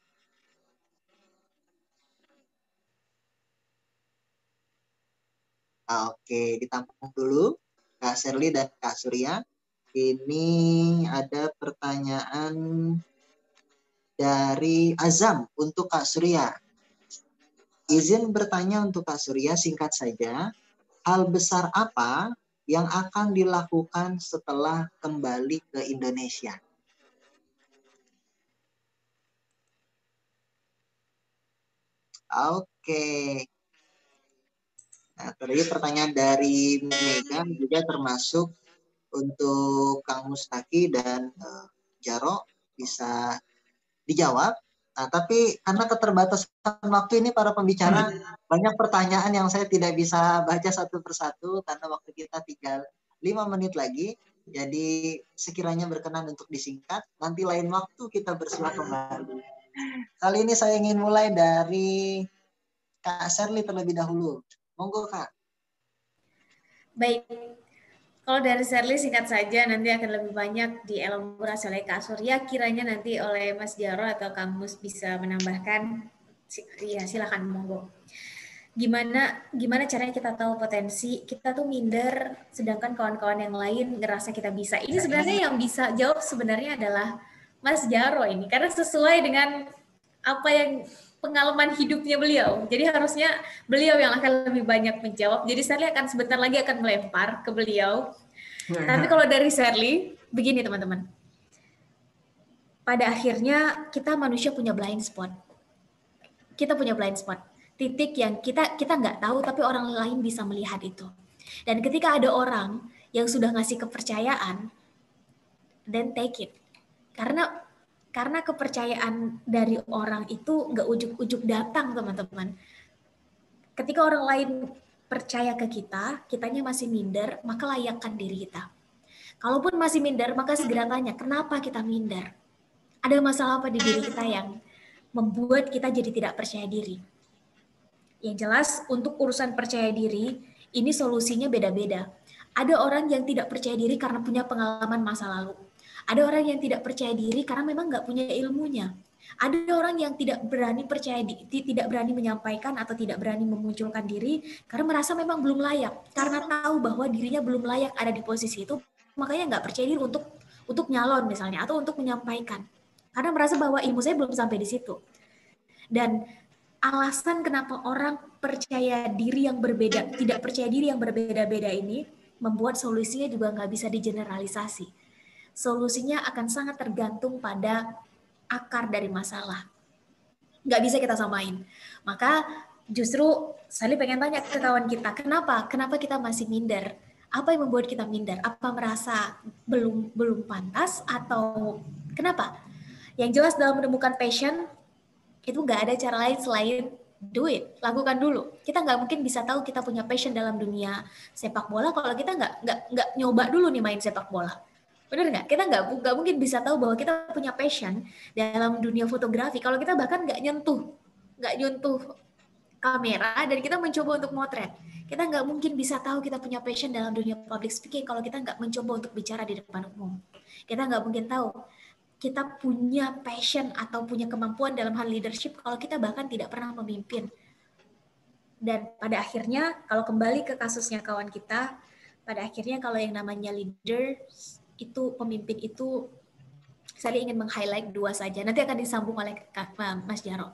S1: Oke, ditampung dulu Kak Sherly dan Kak Surya. Ini ada pertanyaan dari Azam untuk Kak Surya. Izin bertanya untuk Kak Surya, singkat saja. Hal besar apa yang akan dilakukan setelah kembali ke Indonesia? Oke. Nah, tadi pertanyaan dari Mega juga termasuk untuk Kang Mustaki dan Jaro bisa dijawab. Nah, tapi karena keterbatasan waktu ini para pembicara banyak pertanyaan yang saya tidak bisa baca satu persatu karena waktu kita tinggal 5 menit lagi. Jadi sekiranya berkenan untuk disingkat, nanti lain waktu kita bersua kembali. Kali ini saya ingin mulai dari Kak Sherly terlebih dahulu. Monggo Kak.
S2: Baik, kalau dari Sherly singkat saja, nanti akan lebih banyak dielaborasi oleh Kak Surya, kiranya nanti oleh Mas Jaro atau Kang Mus bisa menambahkan. Ya, silakan monggo. Gimana caranya kita tahu potensi kita tuh minder, sedangkan kawan-kawan yang lain ngerasa kita bisa. Ini sebenarnya yang bisa jawab sebenarnya adalah Mas Jaro ini, karena sesuai dengan apa yang pengalaman hidupnya beliau. Jadi harusnya beliau yang akan lebih banyak menjawab. Jadi Sherly akan sebentar lagi akan melempar ke beliau. Tapi kalau dari Sherly, begini teman-teman. Pada akhirnya kita manusia punya blind spot. Kita punya blind spot. Titik yang kita nggak tahu tapi orang lain bisa melihat itu. Dan ketika ada orang yang sudah ngasih kepercayaan, then take it. Karena kepercayaan dari orang itu nggak ujuk-ujuk datang, teman-teman. Ketika orang lain percaya ke kita, kitanya masih minder, maka layakkan diri kita. Kalaupun masih minder, maka segera tanya, kenapa kita minder? Ada masalah apa di diri kita yang membuat kita jadi tidak percaya diri? Yang jelas, untuk urusan percaya diri, ini solusinya beda-beda. Ada orang yang tidak percaya diri karena punya pengalaman masa lalu. Ada orang yang tidak percaya diri karena memang nggak punya ilmunya. Ada orang yang tidak berani tidak berani menyampaikan atau tidak berani memunculkan diri karena merasa memang belum layak. Karena tahu bahwa dirinya belum layak ada di posisi itu, makanya nggak percaya diri untuk nyalon misalnya atau untuk menyampaikan. Karena merasa bahwa ilmu saya belum sampai di situ. Dan alasan kenapa orang percaya diri yang berbeda, tidak percaya diri yang berbeda-beda ini membuat solusinya juga nggak bisa digeneralisasi. Solusinya akan sangat tergantung pada akar dari masalah. Nggak bisa kita samain. Maka justru saya pengen tanya ke kawan kita, kenapa kita masih minder? Apa yang membuat kita minder? Apa merasa belum pantas atau kenapa? Yang jelas dalam menemukan passion itu nggak ada cara lain selain do it, lakukan dulu. Kita nggak mungkin bisa tahu kita punya passion dalam dunia sepak bola kalau kita nggak nyoba dulu nih main sepak bola. Benar nggak? Kita nggak mungkin bisa tahu bahwa kita punya passion dalam dunia fotografi kalau kita bahkan nggak nyentuh kamera dan kita mencoba untuk motret. Kita nggak mungkin bisa tahu kita punya passion dalam dunia public speaking kalau kita nggak mencoba untuk bicara di depan umum. Kita nggak mungkin tahu kita punya passion atau punya kemampuan dalam hal leadership kalau kita bahkan tidak pernah memimpin. Dan pada akhirnya, kalau kembali ke kasusnya kawan kita, pada akhirnya kalau yang namanya leader, itu pemimpin itu Saya ingin meng-highlight 2 saja. Nanti akan disambung oleh Mas Jaro.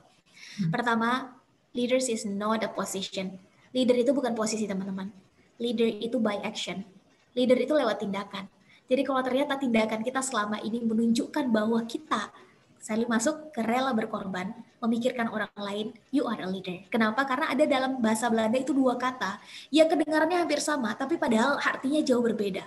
S2: Pertama, leaders is not a position. Leader itu bukan posisi, teman-teman. Leader itu by action. Leader itu lewat tindakan. Jadi kalau ternyata tindakan kita selama ini menunjukkan bahwa kita saling masuk ke rela berkorban, memikirkan orang lain, you are a leader. Kenapa? Karena ada dalam bahasa Belanda itu 2 kata yang kedengarannya hampir sama, tapi padahal artinya jauh berbeda.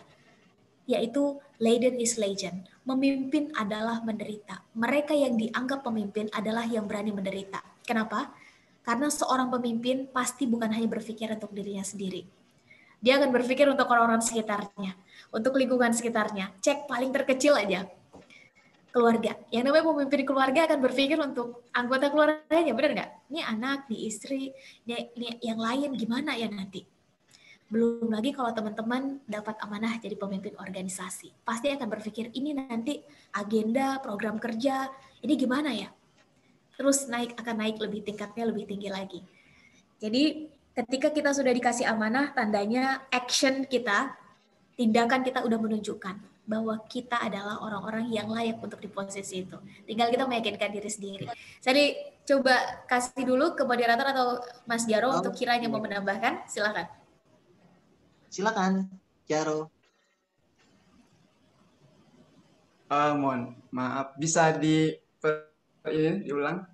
S2: Yaitu leader is legend. Memimpin adalah menderita. Mereka yang dianggap pemimpin adalah yang berani menderita. Kenapa? Karena seorang pemimpin pasti bukan hanya berpikir untuk dirinya sendiri. Dia akan berpikir untuk orang-orang sekitarnya, untuk lingkungan sekitarnya. Cek paling terkecil aja, keluarga. Yang namanya pemimpin keluarga akan berpikir untuk anggota keluarganya, benar nggak? Ini anak, ini istri, ini yang lain gimana ya nanti? Belum lagi kalau teman-teman dapat amanah jadi pemimpin organisasi. Pasti akan berpikir, ini nanti agenda, program kerja, ini gimana ya? Terus akan naik tingkatnya lebih tinggi lagi. Jadi ketika kita sudah dikasih amanah, tandanya action kita, tindakan kita udah menunjukkan bahwa kita adalah orang-orang yang layak untuk di posisi itu. Tinggal kita meyakinkan diri sendiri. Jadi coba kasih dulu ke moderator atau Mas Jaro untuk kiranya mau menambahkan, silakan.
S1: Silakan, Jaro.
S3: Mohon maaf, bisa diulang?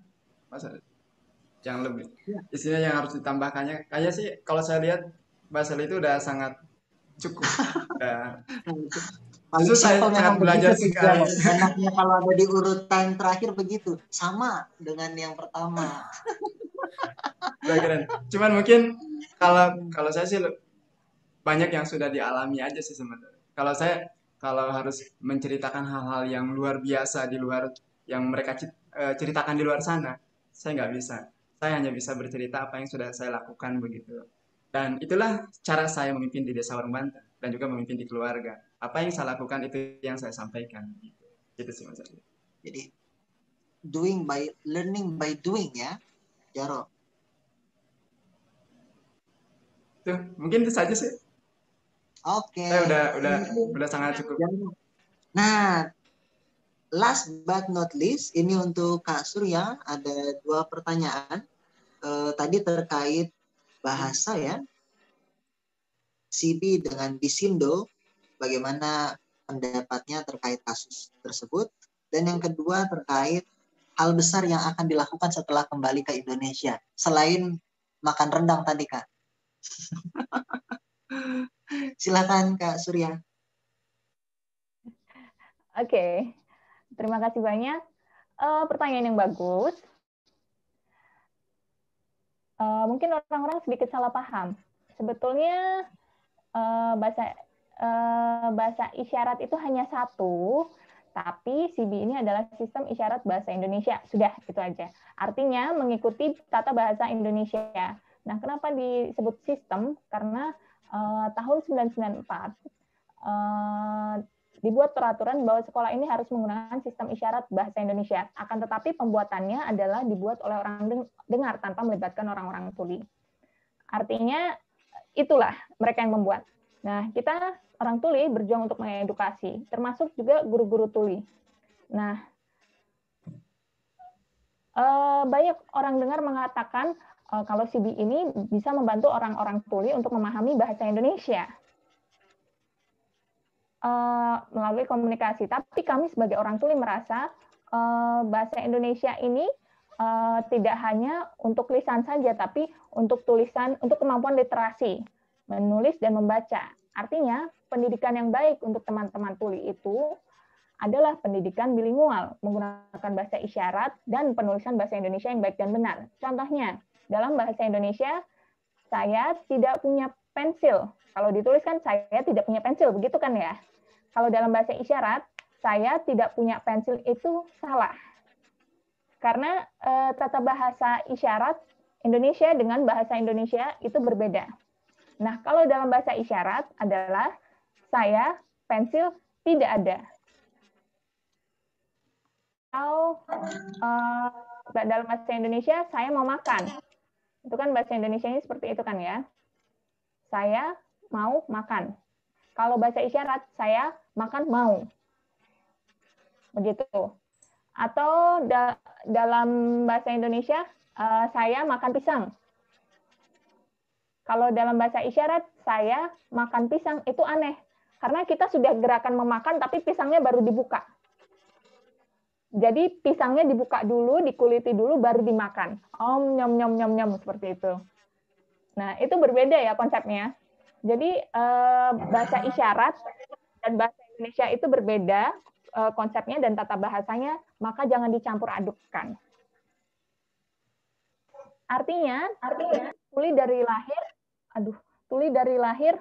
S3: Yang lebih isinya yang harus ditambahkannya. Kayaknya sih kalau saya lihat Basel itu udah sangat cukup. Justru saya sangat belajar sekali.
S1: Enaknya kalau ada di urutan terakhir begitu, sama dengan yang pertama.
S3: Keren. Cuman mungkin kalau saya sih banyak yang sudah dialami aja sih sebenarnya. Kalau harus menceritakan hal-hal yang luar biasa di luar yang mereka ceritakan di luar sana, saya nggak bisa. Saya hanya bisa bercerita apa yang sudah saya lakukan begitu. Dan itulah cara saya memimpin di Desa Warung Banten dan juga memimpin di keluarga. Apa yang saya lakukan itu yang saya sampaikan. Gitu sih Mas Ali.
S1: Jadi learning by doing ya, Jaro.
S3: Tuh, mungkin itu saja sih.
S1: Oke.
S3: Saya udah sangat cukup.
S1: Nah, last but not least, ini untuk Kak Surya ada 2 pertanyaan. Tadi terkait bahasa ya, CB dengan Bisindo, bagaimana pendapatnya terkait kasus tersebut. Dan yang kedua terkait hal besar yang akan dilakukan setelah kembali ke Indonesia, selain makan rendang tadi Kak. Silakan Kak Surya.
S5: Oke. Terima kasih banyak. Pertanyaan yang bagus. Mungkin orang-orang sedikit salah paham. Sebetulnya bahasa isyarat itu hanya 1, tapi CB ini adalah sistem isyarat bahasa Indonesia. Sudah, itu aja. Artinya mengikuti tata bahasa Indonesia. Nah, kenapa disebut sistem? Karena tahun 1994 dibuat peraturan bahwa sekolah ini harus menggunakan sistem isyarat bahasa Indonesia. Akan tetapi pembuatannya adalah dibuat oleh orang dengar tanpa melibatkan orang-orang tuli. Artinya itulah mereka yang membuat. Nah, kita orang tuli berjuang untuk mengedukasi, termasuk juga guru-guru tuli. Nah, banyak orang dengar mengatakan kalau CB ini bisa membantu orang-orang tuli untuk memahami bahasa Indonesia melalui komunikasi. Tapi kami sebagai orang tuli merasa bahasa Indonesia ini tidak hanya untuk lisan saja, tapi untuk tulisan, untuk kemampuan literasi, menulis dan membaca. Artinya pendidikan yang baik untuk teman-teman tuli itu adalah pendidikan bilingual, menggunakan bahasa isyarat dan penulisan bahasa Indonesia yang baik dan benar. Contohnya, dalam bahasa Indonesia, saya tidak punya pensil. Kalau ditulis kan saya tidak punya pensil, begitu kan ya? Kalau dalam bahasa isyarat, saya tidak punya pensil itu salah. Karena tata bahasa isyarat Indonesia dengan bahasa Indonesia itu berbeda. Nah, kalau dalam bahasa isyarat adalah saya pensil tidak ada. Kalau dalam bahasa Indonesia saya mau makan. Itu kan bahasa Indonesianya seperti itu kan ya. Saya mau makan. Kalau bahasa isyarat, saya makan mau. begitu. Atau dalam bahasa Indonesia, saya makan pisang. Kalau dalam bahasa isyarat, saya makan pisang, itu aneh. Karena kita sudah gerakan memakan, tapi pisangnya baru dibuka. Jadi pisangnya dibuka dulu, dikuliti dulu, baru dimakan. Nyom, nyom, nyom, nyom, seperti itu. Nah, itu berbeda ya konsepnya. Jadi bahasa isyarat dan bahasa Indonesia itu berbeda konsepnya dan tata bahasanya, maka jangan dicampur adukkan. Artinya tuli dari lahir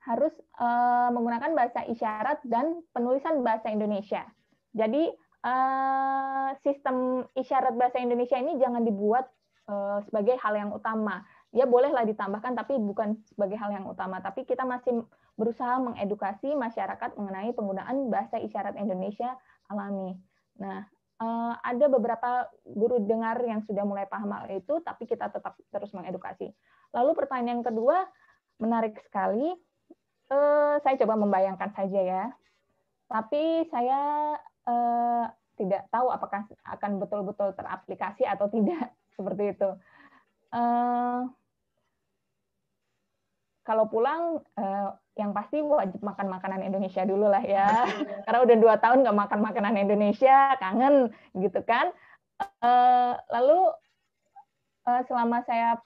S5: harus menggunakan bahasa isyarat dan penulisan bahasa Indonesia. Jadi sistem isyarat bahasa Indonesia ini jangan dibuat sebagai hal yang utama. Ya bolehlah ditambahkan, tapi bukan sebagai hal yang utama. Tapi kita masih berusaha mengedukasi masyarakat mengenai penggunaan bahasa isyarat Indonesia alami. Nah, ada beberapa guru dengar yang sudah mulai paham hal itu, tapi kita tetap terus mengedukasi. Lalu pertanyaan yang kedua, menarik sekali. Saya coba membayangkan saja ya. Tapi saya tidak tahu apakah akan betul-betul teraplikasi atau tidak, seperti itu. Kalau pulang, yang pasti wajib makan makanan Indonesia dulu lah ya. Karena udah 2 tahun nggak makan makanan Indonesia, kangen gitu kan. Lalu selama saya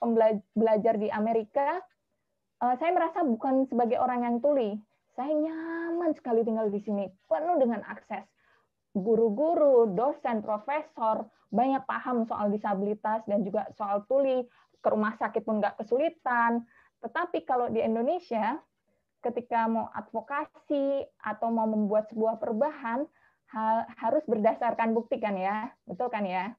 S5: belajar di Amerika, saya merasa bukan sebagai orang yang tuli. Saya nyaman sekali tinggal di sini, penuh dengan akses. Guru-guru, dosen, profesor, banyak paham soal disabilitas dan juga soal tuli. Ke rumah sakit pun nggak kesulitan. Tetapi kalau di Indonesia, ketika mau advokasi atau mau membuat sebuah perubahan, harus berdasarkan bukti kan ya, betul kan ya?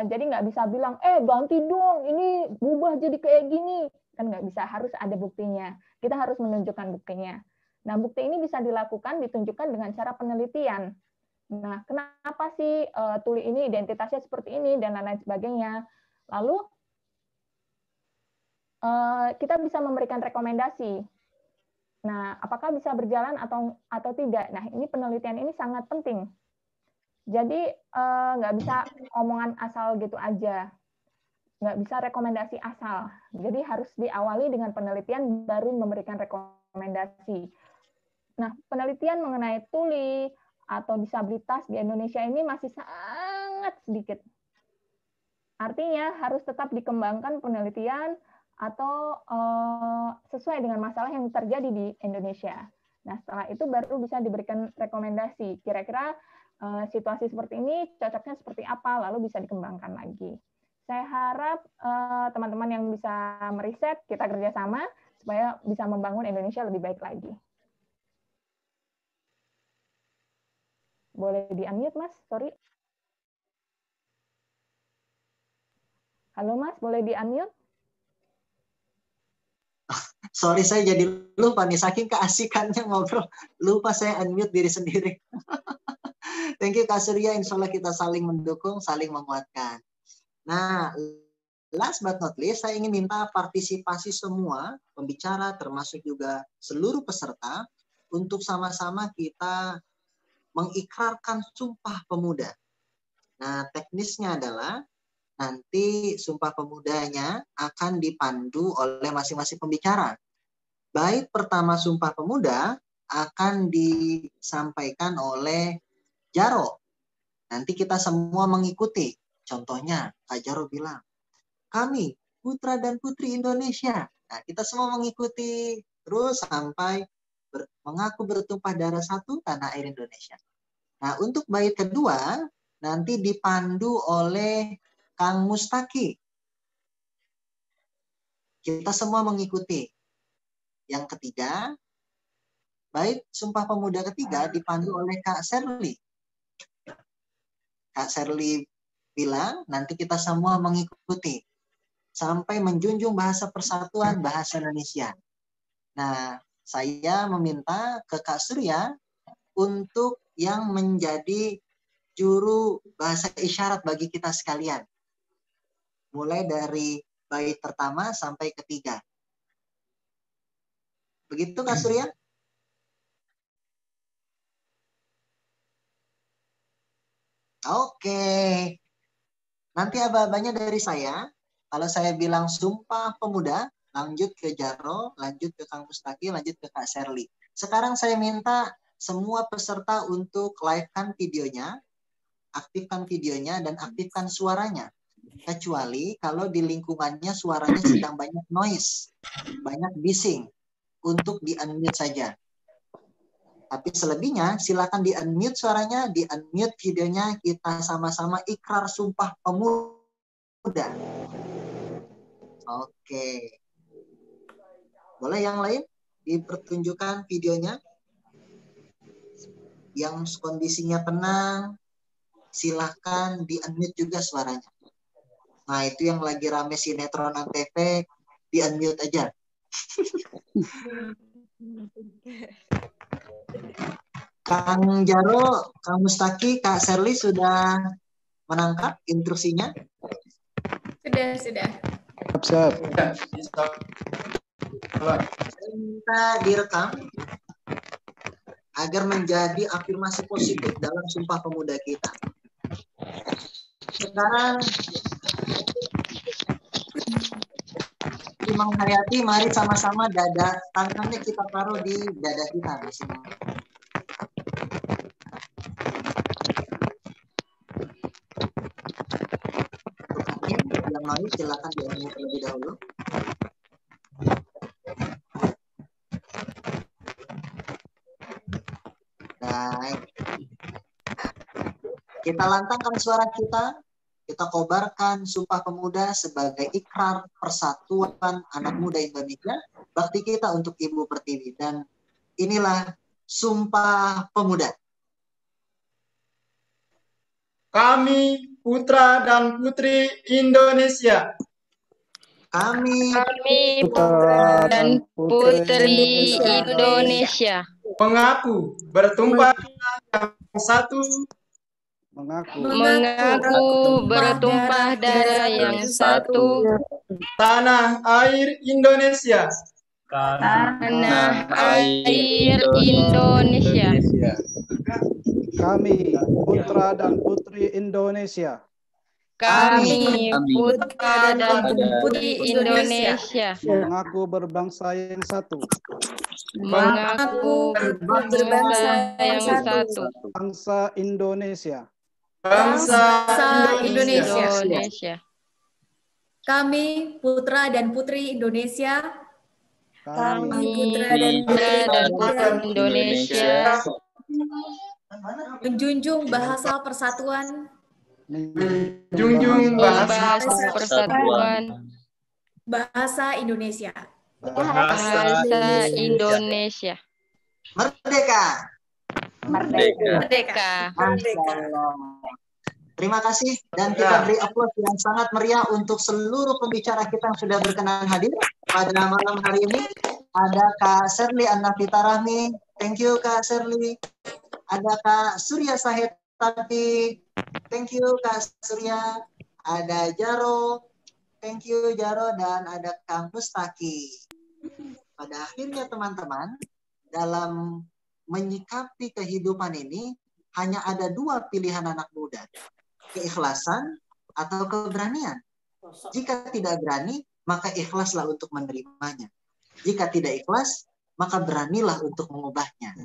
S5: Jadi nggak bisa bilang, ganti dong, ini berubah jadi kayak gini. Kan nggak bisa, harus ada buktinya. Kita harus menunjukkan buktinya. Nah, bukti ini bisa dilakukan, ditunjukkan dengan cara penelitian. Nah, kenapa sih tuli ini identitasnya seperti ini, dan lain-lain sebagainya. Lalu, kita bisa memberikan rekomendasi. Nah, apakah bisa berjalan atau tidak? Nah, ini penelitian ini sangat penting. Jadi nggak bisa omongan asal gitu aja, nggak bisa rekomendasi asal. Jadi harus diawali dengan penelitian baru memberikan rekomendasi. Nah, penelitian mengenai tuli atau disabilitas di Indonesia ini masih sangat sedikit. Artinya harus tetap dikembangkan penelitian atau sesuai dengan masalah yang terjadi di Indonesia. Nah, setelah itu baru bisa diberikan rekomendasi. Kira-kira situasi seperti ini cocoknya seperti apa, lalu bisa dikembangkan lagi. Saya harap teman-teman yang bisa meriset, kita kerjasama supaya bisa membangun Indonesia lebih baik lagi. Boleh di-unmute, Mas? Sorry. Halo, Mas, boleh di-unmute?
S1: Sorry, saya jadi lupa nih, saking keasikannya ngobrol, lupa saya unmute diri sendiri. Thank you Kak Surya, insya Allah kita saling mendukung, saling menguatkan. Nah, last but not least, saya ingin minta partisipasi semua pembicara, termasuk juga seluruh peserta, untuk sama-sama kita mengikrarkan Sumpah Pemuda. Nah, teknisnya adalah nanti Sumpah Pemudanya akan dipandu oleh masing-masing pembicara. Bait pertama Sumpah Pemuda akan disampaikan oleh Jaro. Nanti kita semua mengikuti. Contohnya, Kak Jaro bilang, kami putra dan putri Indonesia. Nah, kita semua mengikuti terus sampai mengaku bertumpah darah satu tanah air Indonesia. Nah, untuk bait kedua nanti dipandu oleh Kang Mustaki. Kita semua mengikuti. Yang ketiga, bait Sumpah Pemuda ketiga dipandu oleh Kak Serly. Kak Serly bilang, nanti kita semua mengikuti. Sampai menjunjung bahasa persatuan, bahasa Indonesia. Nah, saya meminta ke Kak Surya untuk yang menjadi juru bahasa isyarat bagi kita sekalian. Mulai dari bait pertama sampai ketiga. Begitu Kak Surya? Oke. Nanti aba-abanya dari saya. Kalau saya bilang Sumpah Pemuda, lanjut ke Jaro, lanjut ke Kang Mustaki, lanjut ke Kak Sherly. Sekarang saya minta semua peserta untuk live-kan videonya, aktifkan videonya, dan aktifkan suaranya. Kecuali kalau di lingkungannya suaranya sedang banyak noise, banyak bising, untuk di-unmute saja. Tapi selebihnya silakan di-unmute suaranya, di-unmute videonya, kita sama-sama ikrar Sumpah Pemuda. Oke. Boleh yang lain dipertunjukkan videonya? Yang kondisinya tenang, silahkan di-unmute juga suaranya. Nah, itu yang lagi rame sinetron Antv, di-unmute aja. Kang Jaro, Kang Mustaki, Kak Sherly sudah menangkap instruksinya?
S2: Sudah.
S8: Siap.
S1: Minta direkam agar menjadi afirmasi positif dalam Sumpah Pemuda kita. Sekarang Imam Haryati, mari sama-sama tangannya kita taruh di dada kita masing-masing. Yang lain silakan di-unmute terlebih dahulu. Baik. Kita lantangkan suara kita kobarkan Sumpah Pemuda sebagai ikrar persatuan anak muda Indonesia, bakti kita untuk Ibu Pertiwi. Dan inilah Sumpah Pemuda.
S3: Kami putra dan putri Indonesia.
S1: Kami
S7: putra dan putri Indonesia
S3: mengaku bertumpah yang satu,
S7: mengaku bertumpah darah yang satu,
S3: tanah air Indonesia.
S7: tanah air Indonesia.
S8: Kami putra dan putri Indonesia.
S7: Kami putra dan putri Indonesia
S8: Mengaku berbangsa yang satu.
S7: mengaku berbangsa yang satu.
S8: Bangsa Indonesia.
S3: Bangsa
S2: Indonesia. Kami putra dan putri Indonesia.
S7: Kami putra dan putri Indonesia
S2: menjunjung bahasa persatuan,
S3: menjunjung bahasa
S7: persatuan,
S2: bahasa Indonesia.
S7: bahasa Indonesia.
S1: merdeka.
S7: Merdeka.
S1: Terima kasih dan kita beri aplaus yang sangat meriah untuk seluruh pembicara kita yang sudah berkenan hadir pada malam hari ini. Ada Kak Sherly Annavita Rahmi, thank you Kak Sherly. Ada Kak Surya Sahid Tapi, thank you Kak Surya. Ada Jaro, thank you Jaro, dan ada Kang Mustaki. Pada akhirnya teman-teman, dalam menyikapi kehidupan ini hanya ada dua pilihan anak muda, keikhlasan atau keberanian. Jika tidak berani, maka ikhlaslah untuk menerimanya. Jika tidak ikhlas, maka beranilah untuk mengubahnya.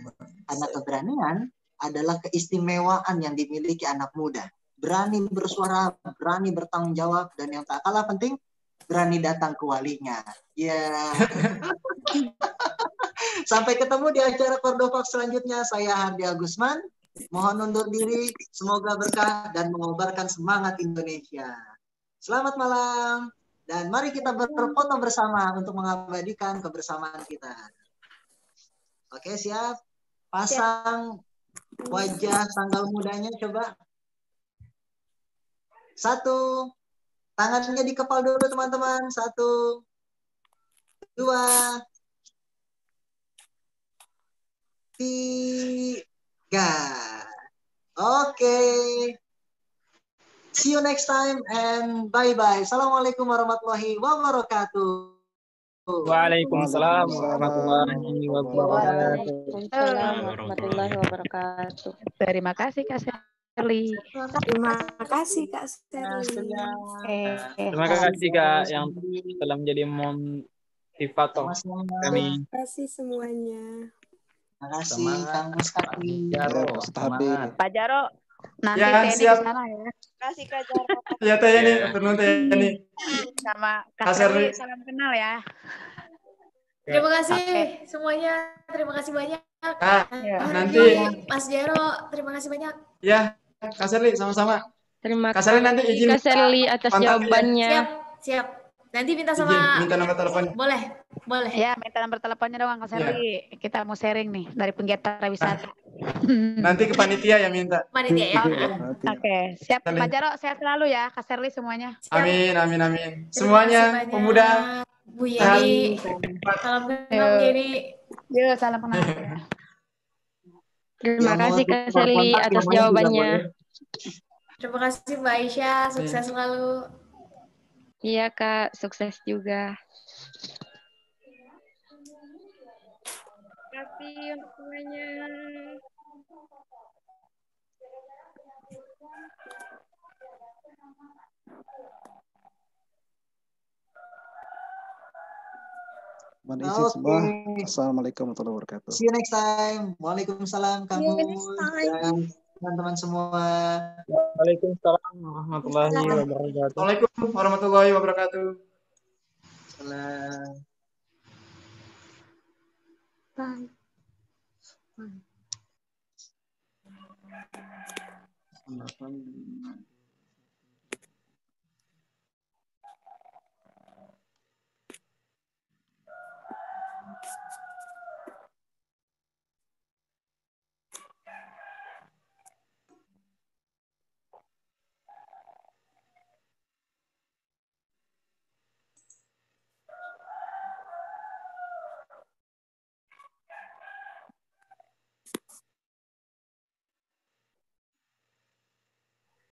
S1: Karena keberanian adalah keistimewaan yang dimiliki anak muda. Berani bersuara, berani bertanggung jawab, dan yang tak kalah penting, berani datang ke walinya. Ya. Sampai ketemu di acara Kordovax selanjutnya. Saya Hardi Agusman. Mohon undur diri. Semoga berkah dan mengobarkan semangat Indonesia. Selamat malam. Dan mari kita berfoto bersama untuk mengabadikan kebersamaan kita. Oke, siap? Pasang wajah tanggal mudanya coba. 1. Tangannya di kepala dulu teman-teman. 1, 2, 3. Oke. See you next time and bye-bye. Assalamualaikum warahmatullahi wabarakatuh.
S10: Waalaikumsalam
S8: Waalaikumsalam
S10: warahmatullahi
S8: warahmatullahi
S10: wabarakatuh.
S7: Waalaikumsalam warahmatullahi wabarakatuh.
S11: Terima kasih Kak Sherly.
S12: Terima kasih Kak
S1: Ya,
S12: Sherly.
S10: Terima kasih Kak yang telah menjadi motivator
S1: Sama-sama.
S10: kami.
S12: Terima kasih semuanya.
S1: Terima kasih Kang Muskaki.
S8: Ya, Ustaz Habib.
S11: Pak Jaro, nanti
S3: Ya,
S11: TNI
S3: siap.
S11: ke sana ya.
S12: Kasih Kak Jaro.
S3: Ya Teh Yani, afternoon Teh Yani.
S11: Sama Kak
S3: Kak
S11: Sherly,
S3: Sherly.
S11: salam kenal ya.
S2: Terima kasih semuanya. Terima kasih banyak.
S3: Ah,
S2: Hari
S3: nanti
S2: Mas Jaro, terima kasih banyak.
S3: ya Kak Sherly sama-sama.
S7: Terima
S3: Kak Sherly nanti izin
S7: Kak Sherly atas
S3: kontak ya.
S7: jawabannya.
S2: Siap. Nanti minta
S3: Izin
S2: sama
S3: minta nomor telepon.
S2: boleh.
S11: Ya, minta nomor teleponnya dong Kak Sherly. Kita mau sharing nih dari penggiat pariwisata.
S3: Nanti ke panitia ya minta.
S2: Panitia ya.
S11: Oke, siap.
S3: Sherly.
S11: Pak Jaro, sehat selalu ya Kak Sherly semuanya.
S3: Amin, amin, amin.
S2: Terima
S3: Semuanya
S2: kasih banyak.
S3: pemuda
S2: Bu
S3: sehat.
S2: Yeni. Salam kenal Bu Yeni.
S11: Yuk, salam kenal.
S7: Terima kasih Kak Sherly atas jawabannya.
S2: Terima kasih Mbak Aisyah, sukses selalu.
S7: Iya Kak, sukses juga. Terima kasih untuk semuanya.
S8: Mohon izin semua. Assalamualaikum warahmatullahi wabarakatuh.
S1: See you next time. Waalaikumsalam Kang
S12: See you
S1: Mus
S12: next time.
S1: dan teman-teman semua.
S10: Waalaikumsalam warahmatullahi wabarakatuh.
S3: Assalamualaikum warahmatullahi wabarakatuh.
S1: Salam.
S12: Bye.
S3: Bye.